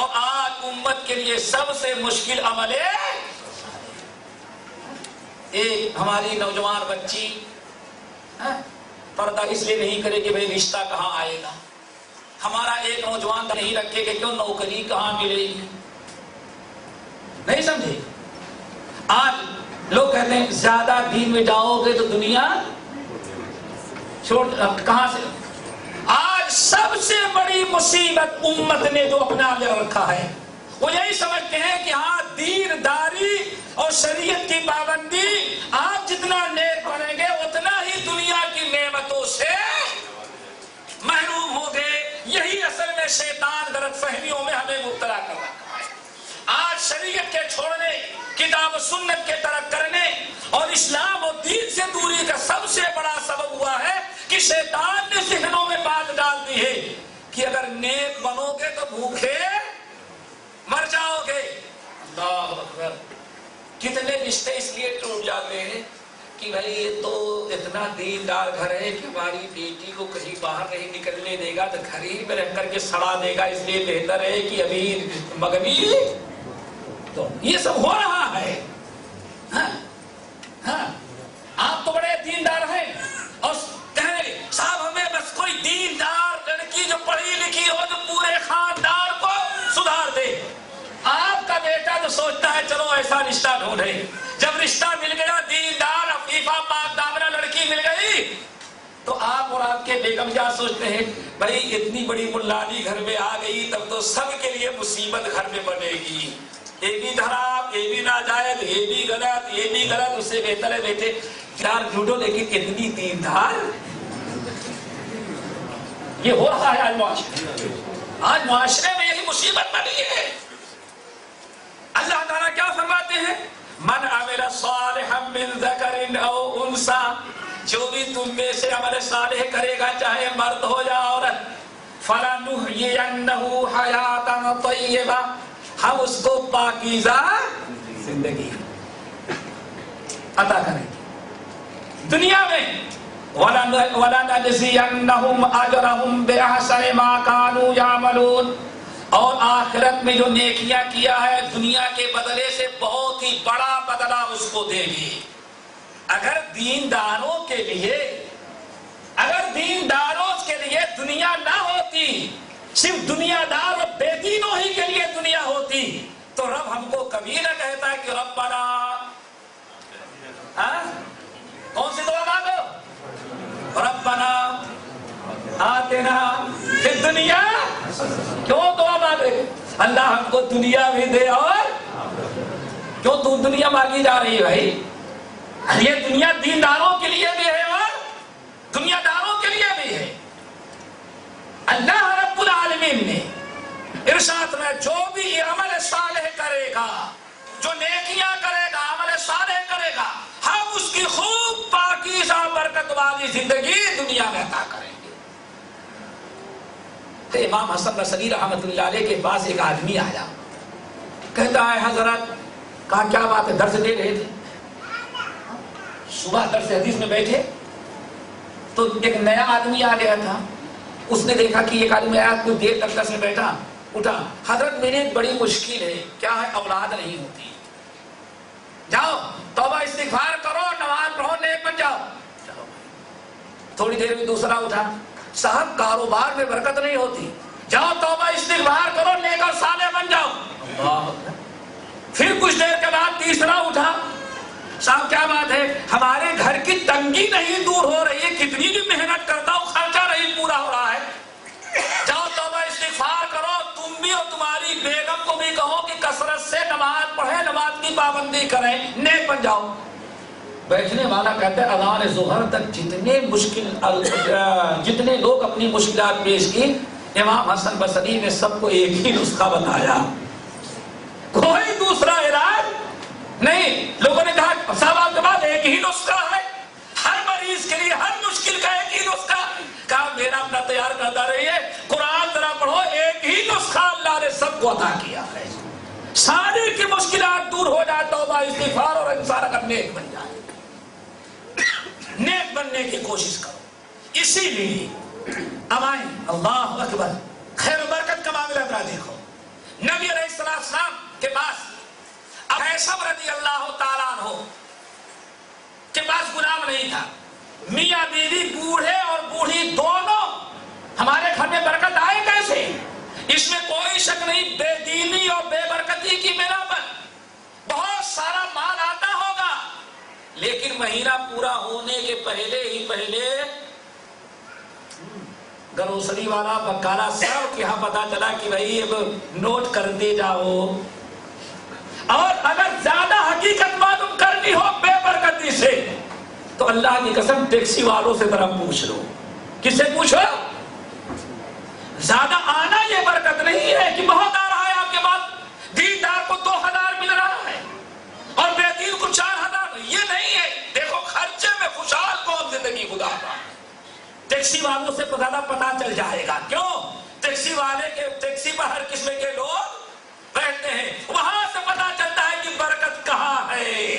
اور آج امت کے لیے سب سے مشکل عمل ہے. ایک ہماری نوجوان بچی پردہ اس لیے نہیں کرے کہ بھئی رشتہ کہاں آئے گا. ہمارا ایک نوجوان نہیں رکھے کہ کیوں نوکری کہاں ملے گی. نہیں سمجھے؟ آج لوگ کہتے ہیں زیادہ دین میں جاؤ گے تو دنیا چھوڑ، کہاں سے؟ آج سب سے بڑی مصیبت امت نے جو اپنا لے رکھا ہے وہ یہی سمجھتے ہیں کہ ہاں دین داری اور شریعت کی پابندی، آپ جتنا نیک بنیں گے اتنا ہی دنیا کی نعمتوں سے محروم ہو گئے. یہی اصل میں شیطان غلط فہمیوں میں ہمیں مبتلا کر رہا ہے. آج شریعت کے چھوڑنے، کتاب و سنت کے ترک کرنے اور اسلام اور دین سے دوری کا سب سے بڑا سبب ہوا ہے کہ شیطان نے ذہنوں میں بات ڈال دی ہے کہ اگر نیک بنو گے تو بھوکے مر جاؤ گے. اللہ اکبر. کتنے رشتے اس لیے ٹوٹ جاتے ہیں کہ بھائی یہ تو اتنا دیندار گھر ہے کہ ہماری بیٹی کو کہیں باہر نہیں نکلنے دے گا تو گھر ہی میں رہ کر کے سڑا دے گا، اس لیے بہتر ہے کہ ابھی مغوی. تو یہ سب ہو رہا ہے. ہاں آپ تو بڑے دیندار ہیں اور کہیں صاحب ہمیں بس کوئی دیندار لڑکی جو پڑھی لکھی ہو جو پورے خاندان کو سدھار دے. آپ کا بیٹا جو سوچتا ہے چلو ایسا رشتہ ڈھونڈے، جب رشتہ مل گیا دیندار عفیفہ پاک دامنہ لڑکی مل گئی تو آپ اور آپ کے بیگم کیا سوچتے ہیں؟ بھائی اتنی بڑی ملانی گھر میں آ گئی تب تو سب کے لیے مصیبت گھر میں بنے گی. یہ بھی دھرام، یہ بھی ناجائز، یہ بھی غلط، یہ بھی غلط. اس سے بہتر ہے بیٹے چار ڈھونڈو لیکن اتنی دیندار. یہ ہو رہا ہے آج معاشرے میں یہی مصیبت بنی ہے. اللہ تعالیٰ کیا فرماتے ہیں؟ من عمل صالحا من ذکر او انثى، جو بھی تم میں سے عمل صالح کرے گا چاہے مرد ہو یا عورت، فلنحيينه حیاة طیبہ، ہم اس کو پاکیزہ زندگی عطا کریں گے دنیا میں. وَلَنَجْزِيَنَّهُمْ أَجْرَهُمْ بِأَحْسَنِ مَا كَانُوا يَعْمَلُونَ، اور آخرت میں جو نیکیاں کیا ہے دنیا کے بدلے سے بہت ہی بڑا بدلہ اس کو دے گی. اگر دینداروں کے لیے دنیا نہ ہوتی، صرف دنیا دار اور بے دینوں ہی کے لیے دنیا ہوتی تو رب ہم کو کبھی نہ کہتا کہ ربنا، کون سی دعا مانگو؟ ربنا آتنا فی الدنیا، کیوں دعا مانگے اللہ ہم کو دنیا بھی دے اور کیوں تو دنیا مانگی جا رہی ہے بھائی؟ یہ دنیا دینداروں کے لیے بھی ہے اور دنیا داروں کے لیے بھی ہے۔ اللہ رب العالمین نے ارشاد میں جو بھی عمل صالح کرے گا، جو نیکیاں کرے گا، عمل صالح کرے گا، ہم اس کی خوب پاکیزہ برکت والی زندگی دنیا میں عطا کریں گے۔ تو امام حسن بصری رحمۃ اللہ علیہ کے پاس ایک آدمی آیا، کہتا ہے حضرت، کہا کیا بات ہے؟ درس دے رہے تھے، صبح درس حدیث میں بیٹھے تو ایک نیا آدمی آ گیا تھا، اس نے دیکھا کہ ایک آدمی آیا، کچھ دیر تک درس میں بیٹھا، اٹھا، حضرت میرے ایک بڑی مشکل ہے، کیا ہے؟ اولاد نہیں ہوتی، جاؤ توبہ استغفار کرو، نماز پڑھو، نیک بن جاؤ۔ تھوڑی دیر میں دوسرا اٹھا، صاحب کاروبار میں برکت نہیں ہوتی، جاؤ توبہ استغفار کرو، نیک اور صالح بن جاؤ۔ پھر کچھ دیر کے بعد تیسرا اٹھا، صاحب کیا بات ہے؟ ہمارے گھر کی تنگی نہیں دور ہو رہی ہے، کتنی بھی محنت کرتا ہوں خرچہ نہیں پورا ہو رہا ہے، جاؤ توبہ استغفار کرو، تم بھی اور تمہاری بیگم کو بھی کہو کہ کثرت سے نماز پڑھیں، نماز کی پابندی کریں، نیک بن جاؤ۔ بیٹھنے والا کہتا ہے اذان ظہر تک جتنے لوگ اپنی مشکلات پیش کی، امام حسن بصری نے سب کو ایک ہی نسخہ بتایا، کوئی دوسرا علاج نہیں۔ لوگوں نے کہا صاحب آپ کے پاس ایک ہی نسخہ ہے، ہر مریض کے لیے ہر مشکل کا ایک ہی نسخہ؟ کہا میرا اپنا تیار کرتا رہیے، قرآن ذرا پڑھو، ایک ہی نسخہ اللہ نے سب کو عطا کیا ہے، ساری کی مشکلات دور ہو جائے، توبہ استغفار، اور انسان اگر نیک بن جائے۔ نیک بننے کی کوشش کرو، اسی لیے امائیں اللہ اکبر، خیر و برکت کا معاملہ ذرا دیکھو۔ نبی علیہ السلام کے پاس ابو رضی اللہ تعالیٰ عنہ کے پاس غلام نہیں تھا، میاں بیوی بوڑھے اور بوڑھی دونوں، ہمارے گھر میں برکت آئے کیسے؟ اس میں کوئی شک نہیں، بے دینی اور بے برکتی کی بنا پر بہت سارا مال آتا ہوگا، لیکن مہینہ پورا ہونے کے پہلے گروسری والا بکالا سب کے ہاں پتا چلا کہ بھائی اب نوٹ کر دے جاؤ، اور اگر زیادہ حقیقت معلوم کرنی ہو بے برکتی سے تو اللہ کی قسم ٹیکسی والوں سے ذرا پوچھ لو۔ کس سے پوچھو؟ زیادہ آنا یہ برکت نہیں ہے کہ بہت آ رہا ہے آپ کے پاس، دیندار کو 2000 مل رہا ہے اور بے دین کو 4000، یہ نہیں ہے۔ دیکھو خرچے میں خوشحال قوم زندگی گزارا، ٹیکسی والوں سے زیادہ پتا چل جائے گا، کیوں؟ ٹیکسی والے کے ٹیکسی پر ہر قسم کے لوگ بیٹھتے ہیں، وہاں سے پتا چلتا ہے کہ برکت کہاں ہے۔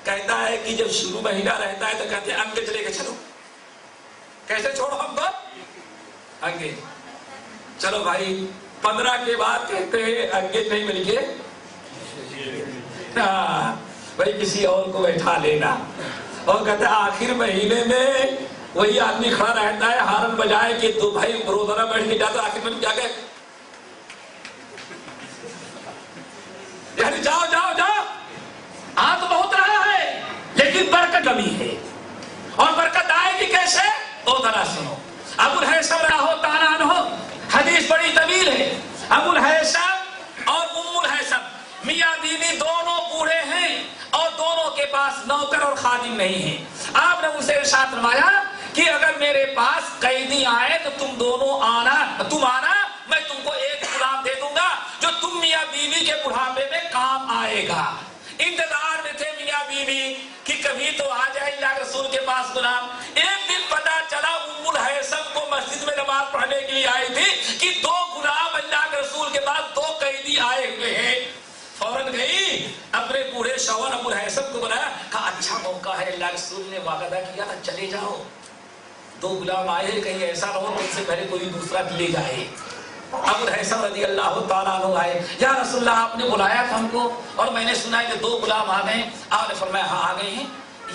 کہتا ہے کہ جب شروع مہینہ رہتا ہے تو کہتے ہیں انگے چلے کے چلو، کیسے چھوڑو ہم کو؟ انگے چلو بھائی، 15 کے بعد کہتے ہیں انگے نہیں مل کے بھائی کسی اور کو بیٹھا لینا، اور کہتے ہیں آخر مہینے میں وہی آدمی کھڑا رہتا ہے ہارن بجائے کہ تو بھائی روزانہ بیٹھ کے جاتا، آخر میں کیا کہ یعنی جاؤ جاؤ جاؤ، آ تو بہت رہا ہے لیکن برکت کمی ہے، اور برکت آئے گی کیسے؟ او ذرا سنو۔ ابو الہیثم رضی اللہ تعالیٰ عنہ، حدیث بڑی طویل ہے، ابو الہیثم اور ام الہیثم میاں بیوی دونوں بوڑھے ہیں اور دونوں کے پاس نوکر اور خادم نہیں ہیں۔ آپ نے ان سے ارشاد فرمایا کہ اگر میرے پاس قیدی آئے تو تم دونوں آنا، میں تم کو ایک غلام دے دوں گا جو تم میاں بیوی کے بڑھاپے میں کام آئے گا۔ انتظار میں تھے میاں بیوی کہ کبھی تو آ جائے اللہ کے رسول کے پاس غلام۔ ایک دن پتا چلا ام الہیثم کو مسجد میں نماز پڑھنے کے لیے آئی تھی کہ 2 غلام اللہ کے رسول کے پاس 2 قیدی آئے ہوئے ہیں، فوراً گئی اپنے بوڑھے شوہر ابو الہیثم کو بلایا، کہا اچھا موقع ہے، اللہ کے رسول نے وعدہ کیا تھا چلے جاؤ، 2 غلام آئے ہیں، کہیں ایسا نہ ہو ان سے پہلے کوئی دوسرا لے جائے۔ ابو الہیثم رضی اللہ تعالیٰ عنہ آئے، یا رسول اللہ آپ نے بلایا تھا ہم کو اور میں نے سنا کہ 2 غلام آ گئے۔ آپ نے فرمایا ہاں آ گئے ہیں،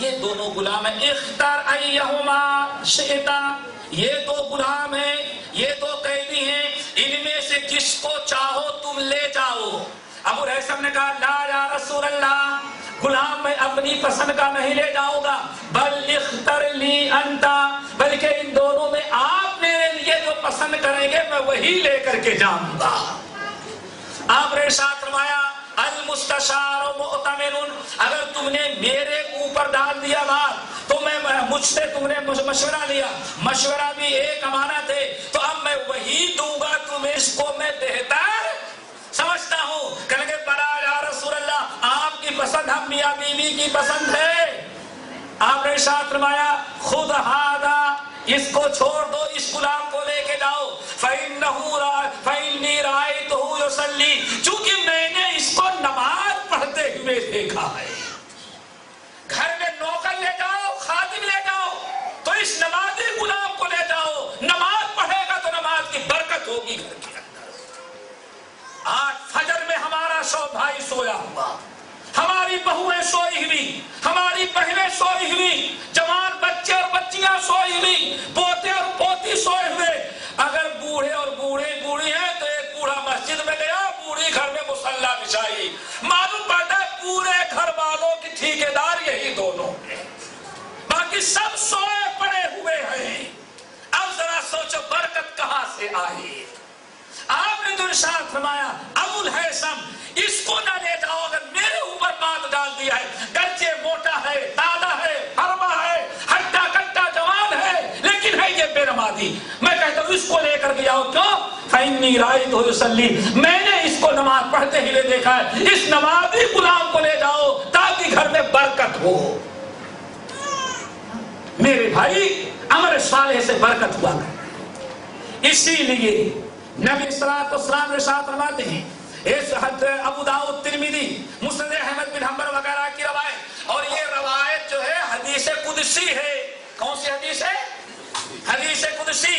یہ دونوں غلام ہیں، اختار ایہما شئتا، یہ 2 غلام ہیں، یہ 2 قیدی ہیں، ان میں سے جس کو چاہو تم لے جاؤ۔ ابو الہیثم نے کہا لا یا رسول اللہ، غلام میں اپنی پسند کا نہیں لے جاؤں گا، بل اختر لی انتا، بلکہ ان دونوں میں آپ میرے پسند کریں گے میں وہی لے کر کے جاؤں گا. آپ نے ارشاد فرمایا المستشار مؤتمن، اگر تم نے میرے اوپر ڈال دیا بات تو میں مجھ سے تم نے مشورہ لیا، مشورہ بھی ایک امانت ہے، تو اب میں وہی دوں گا تمہیں، اس کو میں بہتر سمجھتا ہوں. کہیں گے بلا یا رسول اللہ آپ کی پسند ہم میاں بیوی کی پسند ہے. آپ نے ارشاد فرمایا خود ہادا، اس کو چھوڑ دو، اس غلام کو لے کے جاؤ. فإنی رأیتہ یصلی، چونکہ میں نے اس کو نماز پڑھتے ہوئے دیکھا ہے. گھر میں نوکر لے جاؤ، خادم لے جاؤ، تو اس نمازی غلام کو لے جاؤ، نماز پڑھے گا تو نماز کی برکت ہوگی گھر کے اندر. آج فجر میں ہمارا شو بھائی سویا ہوا، ہماری بہویں سوئی ہوئی، ہماری بہنیں سوئی ہوئی، جوان بچے اور بچیاں سوئی ہوئی، پوتے اور پوتی سوئے ہوئے. اگر بوڑھے اور بوڑھی ہیں تو ایک بوڑھا مسجد میں گیا، بوڑھی گھر میں مصلی بچھائی. معلوم پڑتا ہے پورے گھر والوں کی ٹھیکیدار یہی دونوں ہیں، باقی سب سوئے پڑے ہوئے ہیں. اب ذرا سوچو برکت کہاں سے آئی. آپ نے تو ارشاد فرمایا ابو الہیثم اس کو نہ لے جاؤ، اگر میرے اوپر بات ڈال دیا ہے، گرچہ موٹا ہے، دادا ہے، ہرما ہے، ہٹا کٹا جوان ہے، لیکن ہے یہ بے نمازی، میں کہتا ہوں اس کو لے کر کے آؤ. کیوں؟ فإنی رأیتہ یصلی، میں نے اس کو نماز پڑھتے ہوئے دیکھا ہے. اس نمازی غلام کو لے جاؤ تاکہ گھر میں برکت ہو. میرے بھائی عمل صالح سے برکت ہوا کرے. اسی لیے نبی صلی اللہ علیہ وسلم ارشاد فرماتے ہیں، اس ابو داؤد، ترمذی، مسند احمد بن حنبل وغیرہ کی روایت، اور یہ روایت جو ہے حدیث قدسی ہے. کون سی حدیث ہے؟ حدیث قدسی.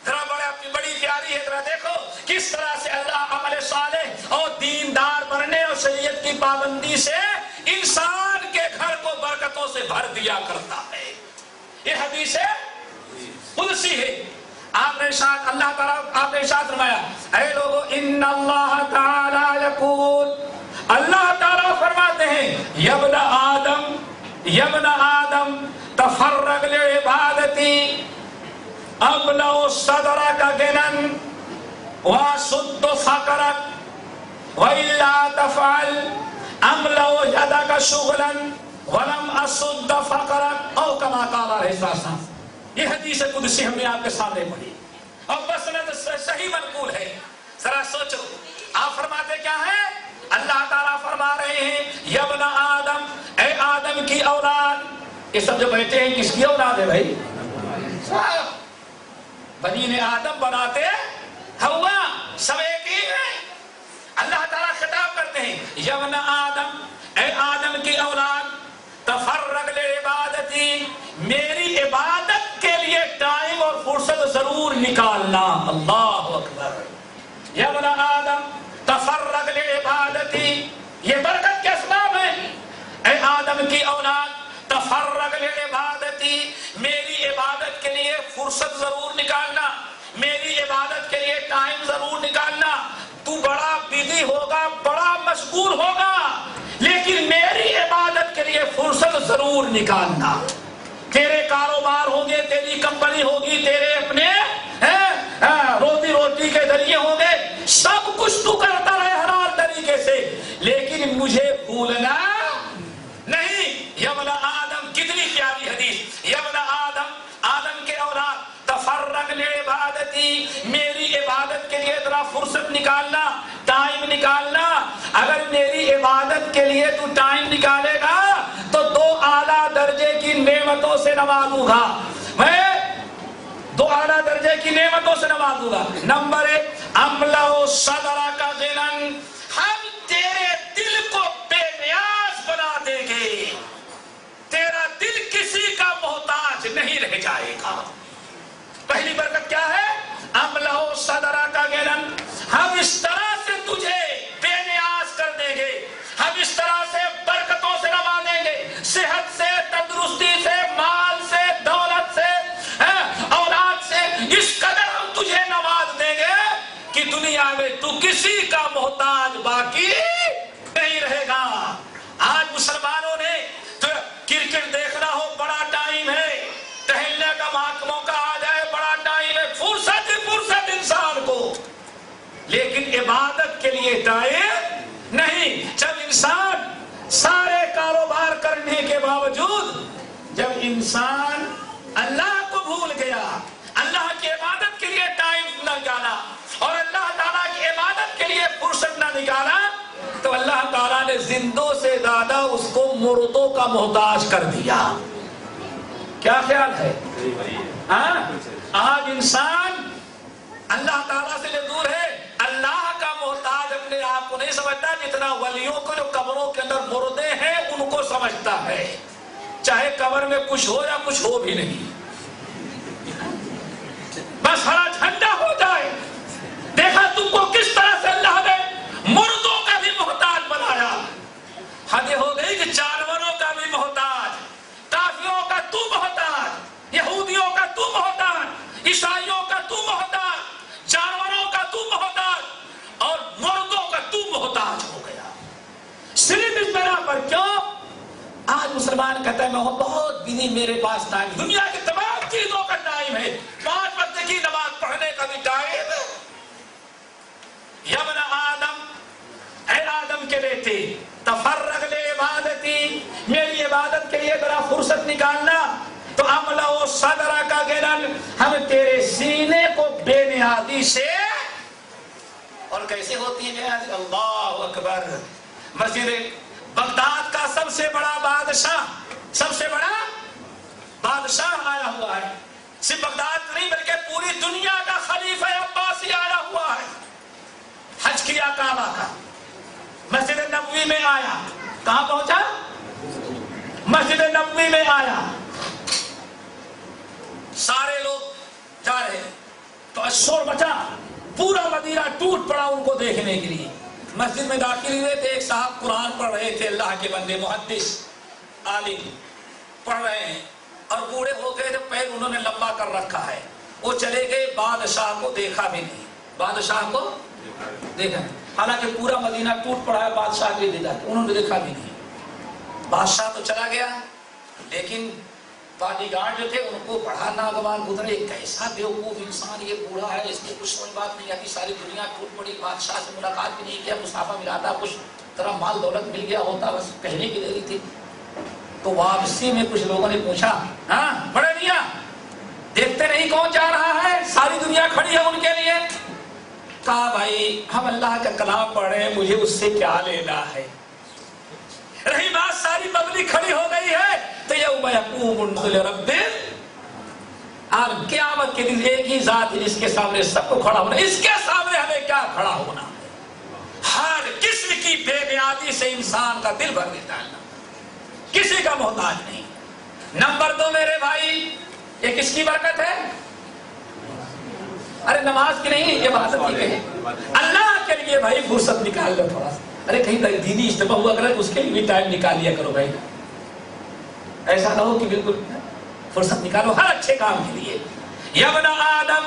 ذرا بڑی پیاری ہے. ذرا دیکھو کس طرح سے اللہ عمل صالح اور دیندار بننے اور شریعت کی پابندی سے انسان کے گھر کو برکتوں سے بھر دیا کرتا ہے. یہ حدیث قدسی ہے. آپ نے ارشاد اللہ تعالیٰ آپ نے ارشاد فرمایا اے لوگو ان اللہ تعالی یقول، اللہ تعالیٰ فرماتے ہیں یبن آدم تفرغ لعبادتی املأ صدرک غنى واسد فقرک والا تفعل املأ یدک شغلا ولم اسد فقرک او کما قال علیہ السلام. یہ حدیث قدسی ہم نے آپ کے سامنے پڑھی اور بسند صحیح منقول ہے. ذرا سوچو آپ فرماتے کیا ہیں؟ اللہ تعالیٰ فرما رہے ہیں یبن آدم، اے آدم کی اولاد. یہ سب جو بیٹھے ہیں کس کی اولاد ہے بھائی؟ بنی نے آدم بناتے ہوا سب ایک ہی ہیں. اللہ تعالیٰ خطاب کرتے ہیں یبن آدم، اے آدم کی اولاد، تفرغ لعبادتی، میری عبادت کے لیے ٹائم اور فرصت ضرور نکالنا. اللہ اکبر. یا بنا آدم تفرغ لعبادتی، یہ برکت کے اسباب ہیں. اے آدم کی اولاد تفرغ لعبادتی، میری عبادت کے لیے فرصت ضرور نکالنا، میری عبادت کے لیے ٹائم ضرور نکالنا. تو بڑا بزی ہوگا، بڑا مشغول ہوگا، لیکن میری عبادت کے لیے فرصت ضرور نکالنا. تیرے کاروبار ہوں گے، تیری کمپنی ہوگی، تیرے اپنے روٹی کے ذریعے ہوں گے، سب کچھ تو کرتا رہے حلال طریقے سے، لیکن مجھے بھولنا نہیں. یبن آدم، کتنی پیاری حدیث. یبن آدم، آدم کے اولاد، تفرغ لعبادتی، میری عبادت کے لیے ذرا فرصت نکالنا، ٹائم نکالنا. اگر میری عبادت کے لیے تو ٹائم نکالے گا تو دو اعلیٰ درجے کی نعمتوں سے نوازوں گا. میں دو اعلیٰ درجے کی نعمتوں سے نوازوں گا. نمبر ایک، املأ صدرک غنى، ہم تیرے دل کو بے نیاز بنا دیں گے، تیرا دل کسی کا محتاج نہیں رہ جائے گا. پہلی برکت کیا ہے؟ املأ صدرک غنى، ہم اس طرح سے تجھے بے نیاز کر دیں گے، ہم اس طرح سے برکتوں سے نوازیں گے، صحت سے، تندرستی سے، مال سے، دولت سے، اولاد سے. اس قدر ہم تجھے نواز دیں گے کہ دنیا میں تو کسی کا محتاج باقی نہیں رہے گا. آج مسلمانوں نے تو کرکٹ دیکھنا ہو بڑا ٹائم ہے، ٹہلنے کا موقع آ جائے بڑا ٹائم ہے، فرصت لیکن عبادت کے لیے ٹائم نہیں. جب انسان سارے کاروبار کرنے کے باوجود جب انسان اللہ کو بھول گیا, اللہ کی عبادت کے لیے ٹائم نہ نکالا اور اللہ تعالیٰ کی عبادت کے لیے فرصت نہ نکالا, تو اللہ تعالیٰ نے زندوں سے زیادہ اس کو مردوں کا محتاج کر دیا. کیا خیال ہے؟ آج انسان اللہ تعالیٰ سے دور ہے, اللہ کا محتاج اپنے آپ کو نہیں سمجھتا جتنا ولیوں کو جو قبروں کے اندر مردے ہیں ان کو سمجھتا ہے, چاہے قبر میں کچھ ہو یا کچھ ہو بھی نہیں, بس ہرا جھنڈا ہو جائے. دیکھا تم کو کس طرح سے اللہ نے مردوں کا بھی محتاج بنایا. حد ہو گئی کہ جانوروں کا بھی محتاج, کافروں کا تو محتاج, یہودیوں کا تو محتاج, عیسائیوں کا تو محتاج, جانوروں کا تو محتاج اور مردوں کا تو محتاج ہو گیا. صرف اس بنا پر کیوں؟ آج مسلمان کہتا ہے میں بہت بزی, میرے پاس ٹائم, دنیا کی تمام چیزوں کا ٹائم ہے, 5 وقت کی نماز پڑھنے کا بھی ٹائم ہے. یا ابن آدم, اے آدم کے بیٹے, تفرغ لعبادتی, میری عبادت کے لیے ذرا فرصت نکالنا. تو املأ صدرک غنًا, ہم تیرے سینے کو بے نیازی سے, اور کیسے ہوتی ہے بے نیازی؟ اللہ اکبر. مسجد بغداد کا سب سے بڑا بادشاہ آیا ہوا ہے. صرف بغداد نہیں بلکہ پوری دنیا کا خلیفہ عباسی آیا ہوا ہے. حج کیا کعبہ کا, مسجد نبوی میں آیا. کہاں پہنچا؟ مسجد نبوی میں آیا. سارے لوگ جا رہے ہیں تو شور مچا, پورا مدینہ ٹوٹ پڑا ان کو دیکھنے کے لیے. مسجد میں داخل ہوئے تھے, ایک صاحب قرآن پڑھ رہے تھے, اللہ کے بندے محدث عالم پڑھ رہے ہیں, اور بوڑھے ہو گئے تو پیر انہوں نے لمبا کر رکھا ہے. وہ چلے گئے, بادشاہ کو دیکھا بھی نہیں, بادشاہ کو دیکھا, حالانکہ پورا مدینہ ٹوٹ پڑا ہے, بادشاہ بھی دیکھا, انہوں نے دیکھا بھی نہیں. بادشاہ تو چلا گیا, لیکن باڈی گارڈ جو تھے ان کو بڑا ناگوار گزرے, کیسا بیوقوف انسان, یہ بوڑھا ہے, اس کی کچھ سمجھ بات نہیں آتی, ساری دنیا ٹوٹ پڑی, بادشاہ سے ملاقات بھی نہیں کیا, مسافہ ملا تھا, کچھ طرح مال دولت مل گیا ہوتا, بس کہنے کی دیری تھی. تو واپسی میں کچھ لوگوں نے پوچھا, ہاں بڑے میاں دیکھتے نہیں کون جا رہا ہے, ساری دنیا کھڑی ہے ان کے لیے. کہا بھائی ہم اللہ کا کلام پڑھ رہے ہیں, مجھے اس سے کیا لینا ہے. رہی بات ساری پبلک کھڑی ہو گئی ہے, تو یوم یقوم الناس لرب, اور قیامت کے دن ایک ہی ذات ہے جس کے سامنے سب کو کھڑا ہونا, اس کے سامنے ہمیں کیا کھڑا ہونا. ہر قسم کی بے نیازی سے انسان کا دل بھر دیتا ہے, کسی کا محتاج نہیں. نمبر 2 میرے بھائی, یہ کس کی برکت ہے؟ ارے نماز کی نہیں, عبادت کی ہے. اللہ کے لیے بھائی فرصت نکال لو تھوڑا سا. ارے کہیں دینی اجتماع ہوا کرے تو اس کے لیے بھی ٹائم نکال لیا کرو بھائی. ایسا نہ ہو کہ بالکل فرصت نکالو ہر اچھے کام کے لیے. یا ابن آدم,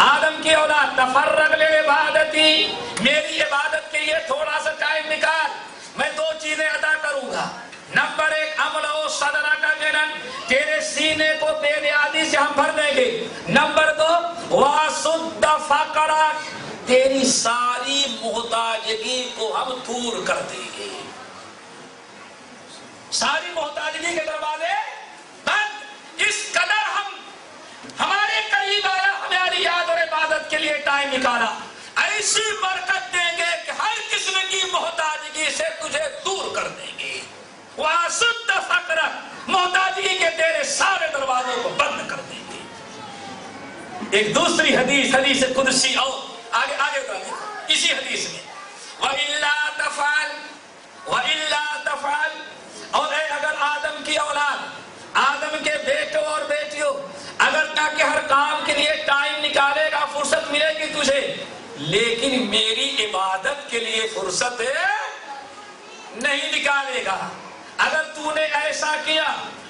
آدم کی اولاد, تفرغ لعبادتی, میری عبادت کے لیے تھوڑا سا ٹائم نکال. میں 2 چیزیں عطا کروں گا. نمبر 1, املأ صدرک غنًا, تیرے سینے کو بے نیازی سے ہم بھر دیں گے. نمبر 2, واسد فقرک, تیری ساری محتاجگی کو ہم دور کر دیں گے. ساری محتاجگی کے دروازے بند. اس قدر ہمارے قریب آیا, ہماری یاد اور عبادت کے لیے ٹائم نکالا. ایسی برکت دیں گے کہ ہر قسم کی محتاجگی سے تجھے دور کر دیں گے. واسد فقرک, محتاجگی کے تیرے سارے دروازوں کو بند کر دیں گے. ایک دوسری حدیث, حدیث قدسی, اور آگے اسی حدیث میں, وَإِلَّا تَفْعَلْ, اور اے اگر آدم کی اولاد, آدم کے بیٹوں اور بیٹیوں, اگر تاکہ ہر کام کے لیے ٹائم نکالے گا, فرصت ملے گی تجھے, لیکن میری عبادت کے لیے فرصت نہیں نکالے گا. اگر تو نے ایسا کیا,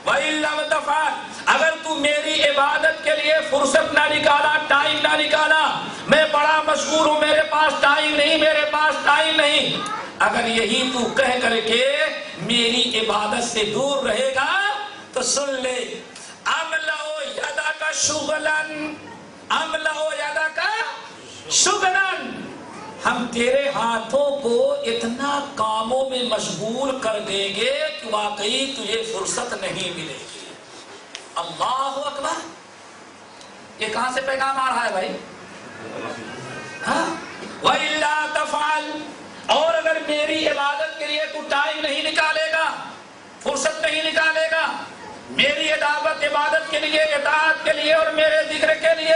وَإِلَّا تَفْعَلْ, اگر تو میری عبادت کے لیے فرصت نہ نکالا, ٹائم نہ نکالا, میں بڑا مشغول ہوں, میرے پاس ٹائم نہیں, میرے پاس ٹائم نہیں, اگر یہی تو کہہ کر کے میری عبادت سے دور رہے گا, تو سن لے, املأ یدک شغلاً, املأ یدک شغلاً, تیرے ہاتھوں کو اتنا کاموں میں مشغول کر دیں گے کہ واقعی تجھے فرصت نہیں ملے گی. اللہ اکبر. یہ کہاں سے پیغام آ رہا ہے بھائی؟ ہاں. وَإِلَّا تَفْعَلْ، اور اگر میری عبادت کے لیے تو ٹائم نہیں نکالے گا، فرصت نہیں نکالے گا، میری عبادت کے لیے، اطاعت کے لیے اور میرے ذکر کے لیے،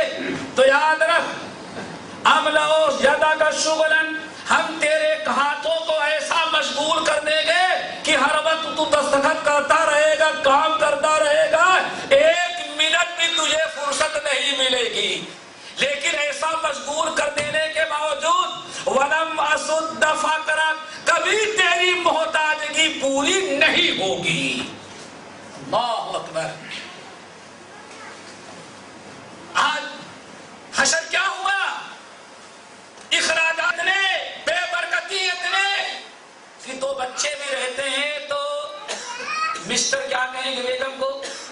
تو یاد رکھ املؤ یدک شغلا، ہم تیرے ہاتھوں کو ایسا مشغول کر دیں گے کہ ہر وقت تو دستخط کرتا رہے گا، کام کرتا رہے گا، ایک منٹ بھی تجھے فرصت نہیں ملے گی. لیکن ایسا مشغول کر دینے کے باوجود ولم اسد فقرک، کبھی تیری محتاجگی پوری نہیں ہوگی. اللہ اکبر. آج حشر کیا ہوا؟ اخراجات نے، بے برکتی اتنے کہ دو بچے بھی رہتے ہیں تو مسٹر کیا کہیں گے بیگم کو،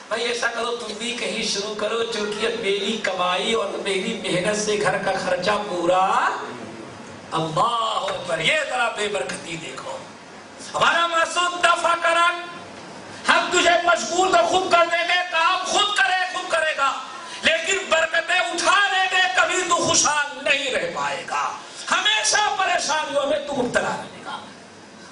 بھائی ایسا کرو تم بھی کہیں شروع کرو، چونکہ میری کمائی اور میری محنت سے گھر کا خرچہ پورا. اللہ اکبر. یہ ذرا بے برکتی دیکھو. ہمارا مسعود دفع کرا، ہم تجھے مشغول تو خود کر دیں گے، کام خود کرے گا، لیکن برکتیں اٹھا لیں گے، کبھی تو خوشحال نہیں رہ پائے گا، ہمیشہ پریشانیوں میں تو مبتلا رہے گا.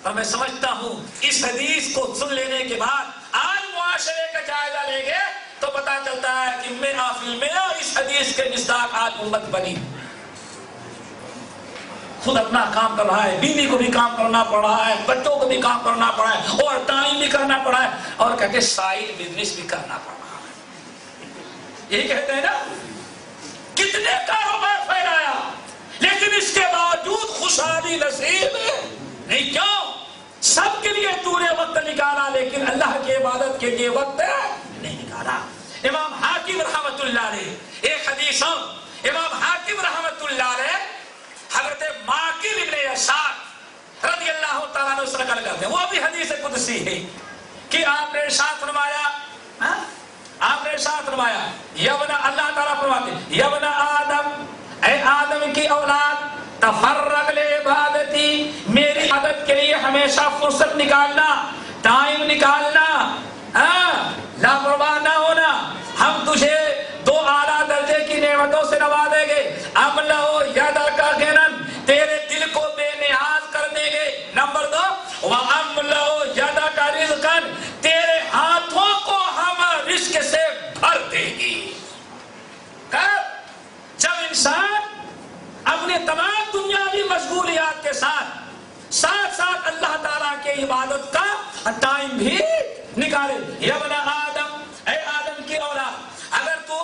اور میں سمجھتا ہوں اس حدیث کو سن لینے کے بعد آج معاشرے کا جائزہ لیں گے تو پتا چلتا ہے کہ میرا فلمیں اس حدیث کے مصداق آج امت بنی. خود اپنا کام کر رہا ہے، بیوی کو بھی کام کرنا پڑ رہا ہے، بچوں کو بھی کام کرنا پڑا ہے، اور ٹائم بھی کرنا پڑا ہے، اور کہتے سائیڈ بزنس بھی کرنا پڑ رہا ہے. یہی کہتے ہیں نا، کتنے کاروبار پھیلایا لیکن اس کے باوجود خوشحالی نصیب نہیں. کیوں؟ سب کے لیے تو نے وقت نکالا لیکن اللہ کی عبادت کے لیے وقت نہیں نکالا. امام حاکم رحمت اللہ علیہ ایک حدیث، امام حاکم رحمت اللہ علیہ حضرت ماکر ابن یسار رضی اللہ تعالیٰ عنہ سے نقل کرتے ہیں، وہ بھی حدیث قدسی ہے کہ آپ نے ارشاد فرمایا، یبن، اللہ تعالیٰ فرماتے ہیں یبن آدم، اے آدم کی اولاد، تفرغ لعبادتی، میری عبادت کے لیے ہمیشہ فرصت نکالنا، ٹائم نکالنا، لاپرواہ نہ ہونا. ہم تجھے دو اعلیٰ درجے کی نعمتوں سے نوازیں گے. املؤ یدک غنًا، تیرے دل کو بے نیاز کر دیں گے. نمبر 2، واملؤ یدک رزقًا، تیرے ہاتھوں کو ہم رزق سے بھر دیں گے. جب انسان اپنے تمام دنیاوی مشغولیات کے ساتھ اللہ تعالیٰ کے عبادت کا ٹائم بھی نکالے. یبن آدم، اے آدم کی اولاد، اگر تو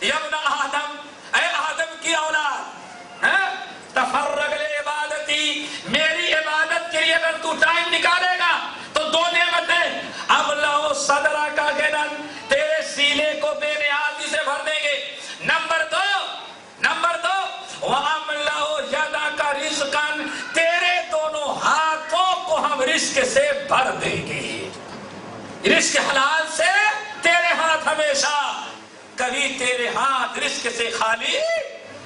یبن آدم، اے آدم کی اولاد، تفرغ لعبادتی، میری عبادت کے لیے اگر تو ٹائم نکالے گا تو دو نعمتیں، املؤ صدرک غنًا، تیرے سینے کو بے نیازی سے بھر دیں گے. نمبر 2، وَأَمْلَأُ يَدَكَ رِزْقًا، تیرے دونوں ہاتھوں کو ہم رزق سے بھر دیں گے. رزق حلال سے تیرے ہاتھ ہمیشہ، کبھی تیرے ہاتھ رزق سے خالی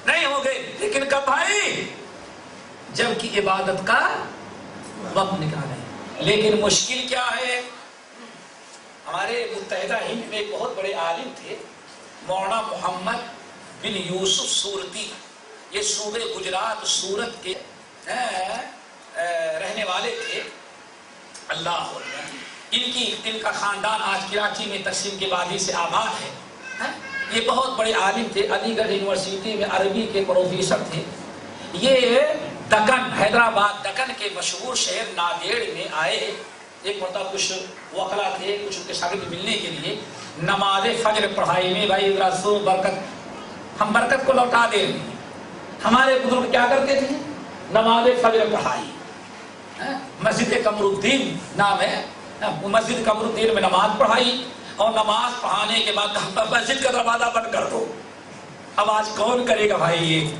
نہیں ہوں گے. لیکن کب بھائی؟ جب کی عبادت کا وقت نکالے. لیکن مشکل کیا ہے؟ ہمارے متحدہ ہند میں ایک بہت بڑے عالم تھے، مولانا محمد بن یوسف سورتی. یہ صوبے گجرات سورت کے رہنے والے تھے. اللہ ان کا خاندان آج کراچی میں تقسیم کے بعد ہی سے آباد ہے. یہ بہت بڑے عالم تھے، علی گڑھ یونیورسٹی میں عربی کے پروفیسر تھے. یہ دکن، حیدرآباد دکن کے مشہور شہر نادیڑ میں آئے. ایک مرتبہ کچھ وکلا تھے، کچھ ان کے شاگرد ملنے کے لیے. نماز فجر پڑھائی میں بھائی رسول برکت، ہم برکت کو لوٹا دیں. ہمارے بزرگ کیا کرتے تھے؟ نماز فجر پڑھائی. مسجد قمر الدین نام ہے، مسجد قمر الدین میں نماز پڑھائی، اور نماز پڑھانے کے بعد مسجد کا دروازہ بند کر دو. اب آج کون کرے گا بھائی یہ؟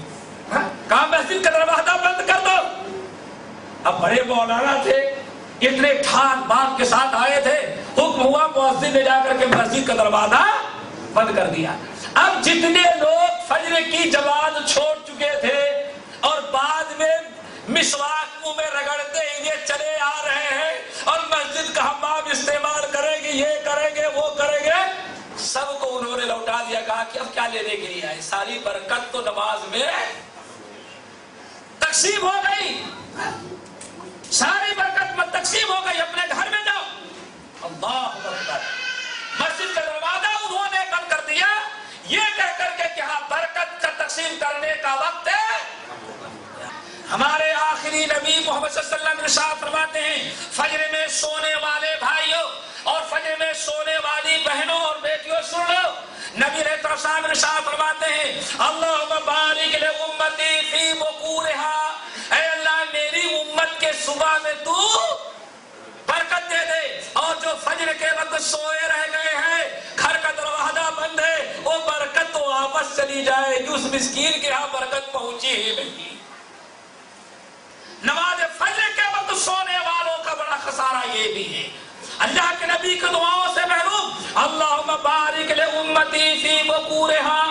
کہاں مسجد کا دروازہ بند کر دو. اب بڑے مولانا تھے، اتنے ٹھان باپ کے ساتھ آئے تھے، حکم ہوا مؤذن نے جا کر کے مسجد کا دروازہ بند کر دیا. اب جتنے لوگ فجر کی جماعت چھوڑ چکے تھے اور بعد میں مسواک منہ میں رگڑتے ہوئے چلے آ رہے ہیں اور مسجد کا حمام استعمال کریں گے، یہ کریں گے، وہ کریں گے، سب کو انہوں نے لوٹا دیا، کہا کہ اب کیا لینے کے لیے آئے، ساری برکت تو نماز میں تقسیم ہو گئی، ساری برکت میں تقسیم ہو گئی، اپنے گھر میں جاؤ۔ اللہ اکبر، مسجد کا دروازہ انہوں نے بند کر دیا یہ کہہ کر کے کہ ہاں برکت کا تقسیم کرنے کا وقت ہے۔ ہمارے آخری نبی محمد صلی اللہ علیہ وسلم ارشاد فرماتے ہیں، فجر میں سونے والے بھائیوں اور فجر میں سونے والی بہنوں اور بیٹیوں سن لو، نبی علیہ السلام ارشاد فرماتے ہیں، اللہم بارک لامتی فی بکورہا، اے اللہ میری امت کے صبح میں تو برکت دے دے، اور جو فجر کے وقت سوئے رہ گئے ہیں، گھر کا دروازہ بند ہے، وہ برکت تو واپس چلی جائے کہ اس مسکین کے ہاں برکت پہنچی ہی نہیں۔ نماز فجر کے وقت سونے والوں کا بڑا خسارہ یہ بھی ہے، اللہ کے نبی کی دعاؤں سے محروم، اللہم بارک لامتی فی بکورہا،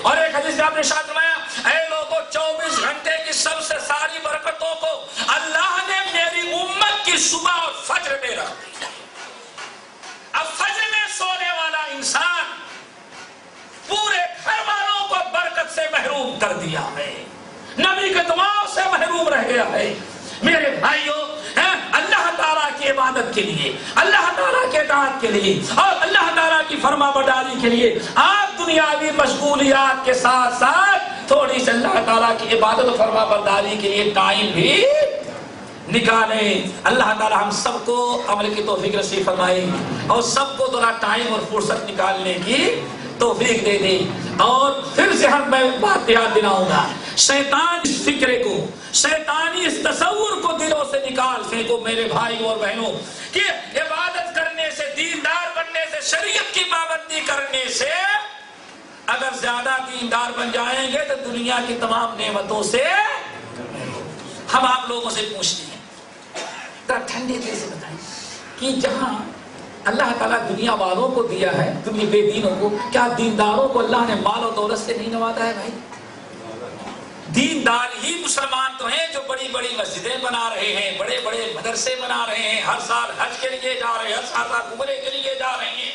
اور ایک حدیث میں آپ نے ارشاد فرمایا، اے لوگوں 24 گھنٹے کی سب سے ساری برکتوں کو اللہ نے میری امت کی صبح اور فجر میں رکھ دیا۔ اب فجر میں سونے والا انسان پورے گھر والوں کو برکت سے محروم کر دیا ہے، نبی کے دعاؤں سے محروم رہ گیا ہے۔ میرے بھائیوں، اللہ تعالیٰ کی عبادت کے لیے، اللہ تعالیٰ کے اطاعت کے لیے اور اللہ تعالیٰ کی فرما برداری کے لیے آپ دنیاوی مشغولیات کے ساتھ ساتھ تھوڑی سی اللہ تعالیٰ کی عبادت و فرما برداری کے لیے ٹائم بھی نکالیں۔ اللہ تعالیٰ ہم سب کو عمل کی توفیق نصیب فرمائے اور سب کو ذرا ٹائم اور فرصت نکالنے کی توفیق دے دے۔ اور پھر سے ہم میں بات یاد دلاؤں گا، شیطان اس فکرے کو، شیطانی اس تصور کو دلوں سے نکال پھینکو میرے بھائیوں اور بہنوں، کہ عبادت کرنے سے، دیندار بننے سے، شریعت کی پابندی کرنے سے اگر زیادہ دیندار بن جائیں گے تو دنیا کی تمام نعمتوں سے ہم آپ لوگوں سے پوچھتے ہیں، ذرا ٹھنڈے دل سے بتائیں کہ جہاں اللہ تعالیٰ دنیا والوں کو دیا ہے، دنیا بے دینوں کو، کیا دینداروں کو اللہ نے مال و دولت سے نہیں نوازا ہے؟ بھائی دیندار ہی مسلمان تو ہیں جو بڑی بڑی مسجدیں بنا رہے ہیں، بڑے بڑے مدرسے بنا رہے ہیں، ہر سال حج کے لیے جا رہے ہیں، ہر سال عمرے کے لیے جا رہے ہیں،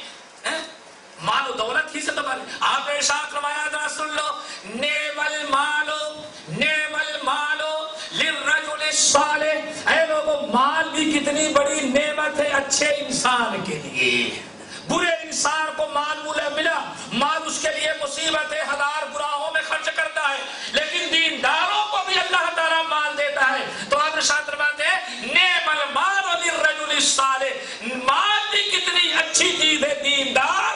مال و دولت ہی سے تو بنے۔ آپ نے ارشاد فرمایا، ذرا سن لو، نعم المال للرجل الصالح، اے لوگوں مال بھی کتنی بڑی نعمت ہے اچھے انسان کے لیے۔ برے انسان کو مال ملا، مال اس کے لیے مصیبت ہے، ہزار گناہوں میں خرچ کرتا ہے، لیکن دینداروں کو بھی اللہ تعالیٰ مال دیتا ہے۔ تو آپ ارشاد فرماتے ہیں، نعم المال للرجل الصالح، مال بھی کتنی اچھی چیز ہے دیندار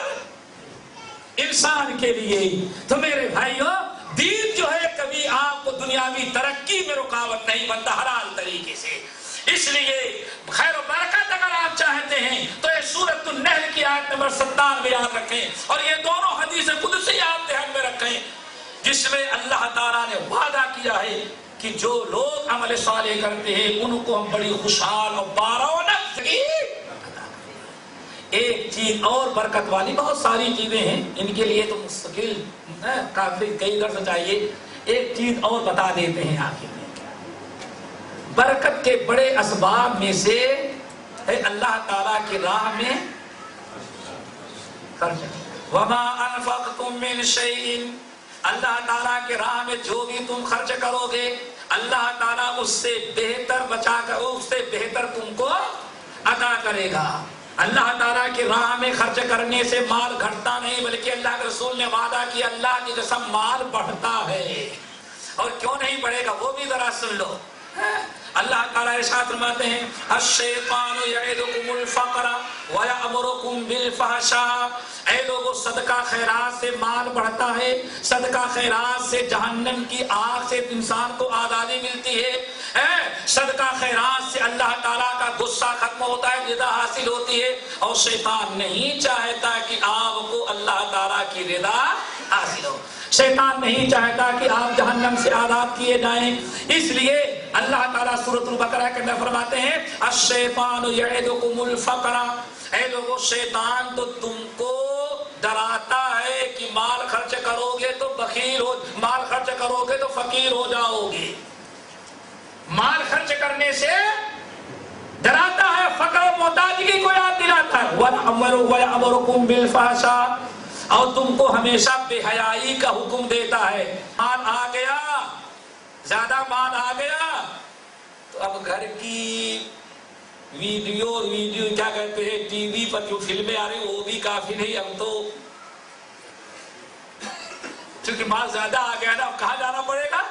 انسان کے لیے۔ تو میرے بھائیوں، دین جو ہے کبھی آپ کو دنیاوی ترقی میں رکاوٹ نہیں بنتا، ہر حال طریقے سے۔ اس لیے خیر و برکت اگر آپ چاہتے ہیں تو یہ سورۃ النحل کی آیت نمبر 97 یاد رکھیں، اور یہ دونوں حدیث قدسی آپ ذہن میں رکھیں، جس میں اللہ تعالیٰ نے وعدہ کیا ہے کہ جو لوگ عمل صالح کرتے ہیں ان کو ہم بڑی خوشحال اور بارونق زندگی۔ ایک چیز اور برکت والی، بہت ساری چیزیں ہیں ان کے لیے تو مستقل کافی کئی درس چاہیے، ایک چیز اور بتا دیتے ہیں آخر میں۔ برکت کے بڑے اسباب میں سے ہے اللہ تعالیٰ کی راہ میں خرچ۔ وما انفقتم من شیء، اللہ تعالیٰ کی راہ میں جو بھی تم خرچ کرو گے اللہ تعالیٰ اس سے بہتر بچا کر، اس سے بہتر تم کو عطا کرے گا۔ اللہ تعالیٰ کی راہ میں خرچ کرنے سے مال گھٹتا نہیں، بلکہ اللہ کے رسول نے وعدہ کیا، اللہ کی قسم مال بڑھتا ہے۔ اور کیوں نہیں بڑھے گا وہ بھی ذرا سن لو۔ اللہ تعالیٰ ارشاد فرماتے ہیں، الشیطان یعدکم الفقر ویأمرکم بالفحشاء، اے لوگوں صدقہ خیرات سے مال بڑھتا ہے، صدقہ خیرات سے جہنم کی آگ سے انسان کو آزادی ملتی ہے، صدقہ خیرات سے اللہ تعالیٰ کا غصہ ختم ہوتا ہے، رضا حاصل ہوتی ہے، اور شیطان نہیں چاہتا کہ آپ کو اللہ تعالیٰ کی رضا حاصل ہو، شیطان نہیں چاہتا کہ آپ جہنم سے آزاد کیے جائیں۔ اس لیے اللہ تعالیٰ سورۃ البقرہ کے اندر فرماتے ہیں، الشیطان یعدکم الفقر، اے لوگوں شیطان تو تم کو ڈراتا ہے کہ مال خرچ کرو گے تو بخیل ہو، مال خرچ کرو گے تو فقیر فقیر ہو جاؤ گے. مال خرچ کرنے سے ڈراتا ہے, فقر و محتاجگی کو یاد دلاتا ہے. وَيَأْمُرُكُمْ بِالْفَحْشَاءِ, اور تم کو ہمیشہ بے حیائی کا حکم دیتا ہے. مال آ گیا, زیادہ مال آ گیا, تو اب گھر کی ویڈیو کیا کہتے ہیں, ٹی وی پر جو فلمیں آ رہی وہ بھی کافی نہیں. اب تو چونکہ مال زیادہ آ گیا نا, اب کہاں جانا پڑے گا؟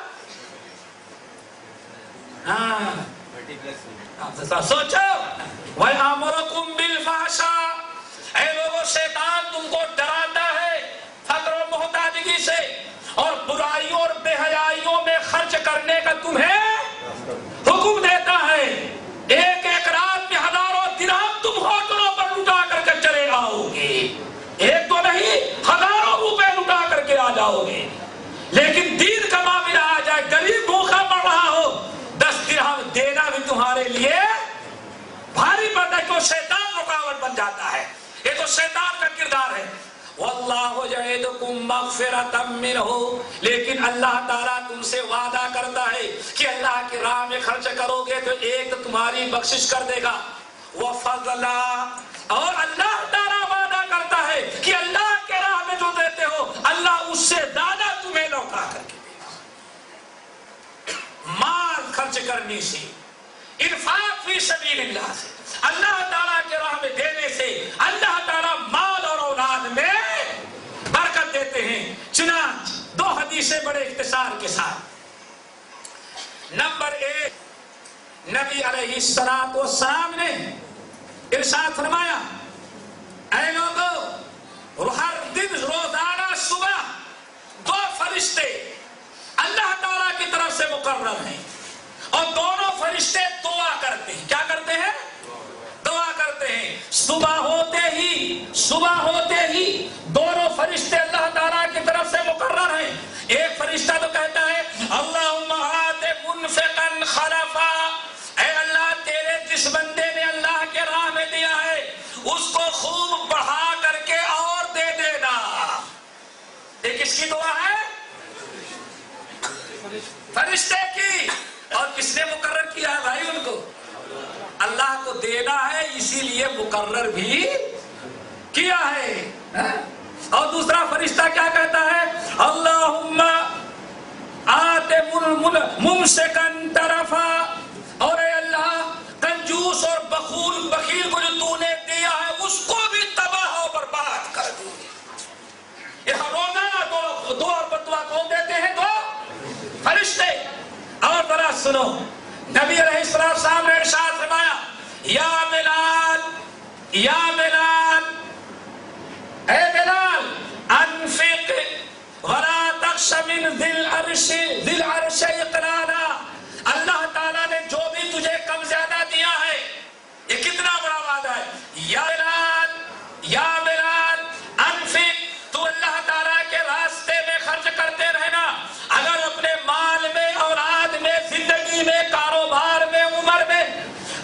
ہاں سوچو. وَيَأْمُرُكُمْ بِالْفَحْشَاءِ, اے لوگوں شیطان تم کو ڈراتا ہے فقر و محتاجگی سے اور برائیوں اور بے حیائیوں میں خرچ کرنے کا تمہیں حکم دیتا ہے. ایک ایک رات میں ہزاروں درہم تم ہوٹلوں پر لٹا کر کے چلے آؤ گے. ایک تو نہیں, ہزاروں روپے لٹا کر کے آ جاؤ گے. لیکن دین کا معاملہ آ جائے, غریب بھوکا پڑ رہا ہو, 10 درہم دینا بھی تمہارے لیے بھاری پڑتا ہے, کیوں شیطان رکاوٹ بن جاتا ہے. یہ تو شیطان کا کردار ہے. واللہ یعدکم مغفرۃ منہ, لیکن اللہ تعالیٰ تم سے وعدہ کرتا ہے کہ اللہ کی راہ میں خرچ کرو گے تو ایک تو تمہاری بخشش کر دے گا. وفضلا, اور اللہ تعالیٰ وعدہ کرتا ہے کہ اللہ کے راہ میں جو دیتے ہو اللہ اس سے زیادہ تمہیں لوٹا کر کے دے گا. مال خرچ کرنے سے, انفاق فی سبیل اللہ سے, اللہ تعالیٰ کے راہ میں دینے سے اللہ تعالیٰ مال اور اولاد میں برکت دیتے ہیں. چنانچہ 2 حدیثیں بڑے اختصار کے ساتھ. نمبر 1, نبی علیہ السلام نے ارشاد فرمایا, اے لوگو ہر دن روزانہ صبح 2 فرشتے اللہ تعالیٰ کی طرف سے مقرر ہیں اور دونوں فرشتے دعا کرتے ہیں. کیا کرتے ہیں؟ دعا کرتے ہیں. صبح ہوتے ہی دونوں فرشتے اللہ تعالیٰ کی طرف سے مقرر ہیں. ایک فرشتہ تو کہتا ہے اللہم آت منفقا خلفا, اے اللہ تیرے جس بندے نے اللہ کے راہ میں دیا ہے اس کو خوب بڑھا کر کے اور دے دینا. یہ کس کی دعا ہے؟ فرشتے کی. اور کس نے مقرر کیا ہے بھائی ان کو؟ اللہ کو دینا ہے, اسی لیے مقرر بھی کیا ہے. اور دوسرا فرشتہ کیا کہتا ہے؟ اللہم آت ممسکن طرفا, اور اے اللہ کنجوس اور بخیل کو جو تو نے دیا ہے اس کو بھی تباہ و برباد کر دے. یہ روزانہ دو اور بدعا کون دیتے ہیں؟ 2 فرشتے. اور ذرا سنو, نبی علیہ السلام نے ارشاد فرمایا, یا بلال, اے بلال, انفق ولا تخش من ذی العرش اقلالا. اللہ تعالیٰ نے جو بھی تجھے کم زیادہ دیا ہے, یہ کتنا بڑا وعدہ ہے. یا بلال انفق, تو اللہ تعالیٰ کے راستے میں خرچ کرتے رہنا. اگر اپنے مال میں, اولاد میں, زندگی میں, کاروبار میں, عمر میں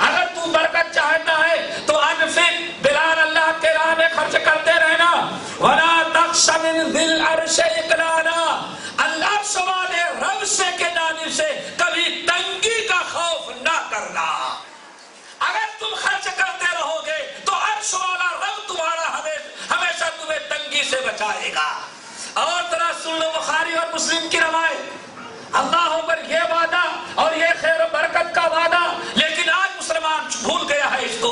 اگر تو برکت چاہتا ہے تو انفق, بلال اللہ کے راہ میں خرچ کرتے رہنا. ولا تخش من ذی العرش اقلالا, اللہ سبحانہ رب سے کے جانب سے کبھی تنگی کا خوف نہ کرنا. اگر تم خرچ کرتے رہو گے تو عرش والا رب تمہارا ہمیشہ تمہیں تنگی سے بچائے گا. اور ذرا سن لو بخاری اور مسلم کی روایت. اللہ پر یہ وعدہ اور یہ خیر و برکت کا وعدہ, لیکن آج مسلمان بھول گیا ہے اس کو.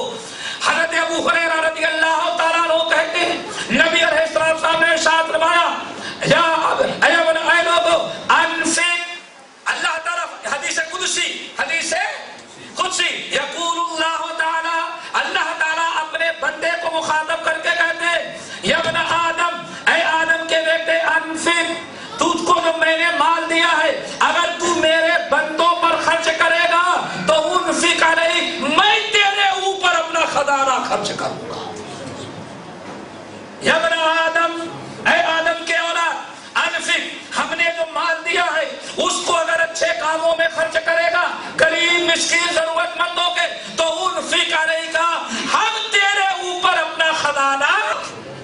حضرت ابو ہریرہ رضی اللہ تعالیٰ عنہ کہتے ہیں نبی علیہ السلام نے ارشاد فرمایا, اے لوگو انفق, اللہ تعالیٰ حدیث قدسی یقول اللہ تعالیٰ, اللہ تعالیٰ اپنے بندے کو مخاطب کر کے کہتے ہیں, یا ابن آدم, اے آدم کے بیٹے, انفق, تجھ کو جو میں نے مال دیا ہے اگر تو میرے بندوں پر خرچ کرے گا تو انفق علیک, میں تیرے اوپر اپنا خزانہ خرچ کروں گا. یا ابن آدم, اے آدم کے اولاد, انفق, ہم نے جو مال دیا ہے اس کو اگر اچھے کاموں میں خرچ کرے گا, غریب مسکین ضرورت مندوں کے, تو انفق علیک, ہم تیرے اوپر اپنا خزانہ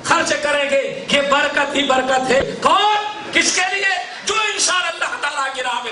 خرچ کریں گے. یہ برکت ہی برکت ہے. کون؟ کس کے لیے؟ جو انسان اللہ تعالیٰ کی راہ میں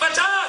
50।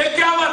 51।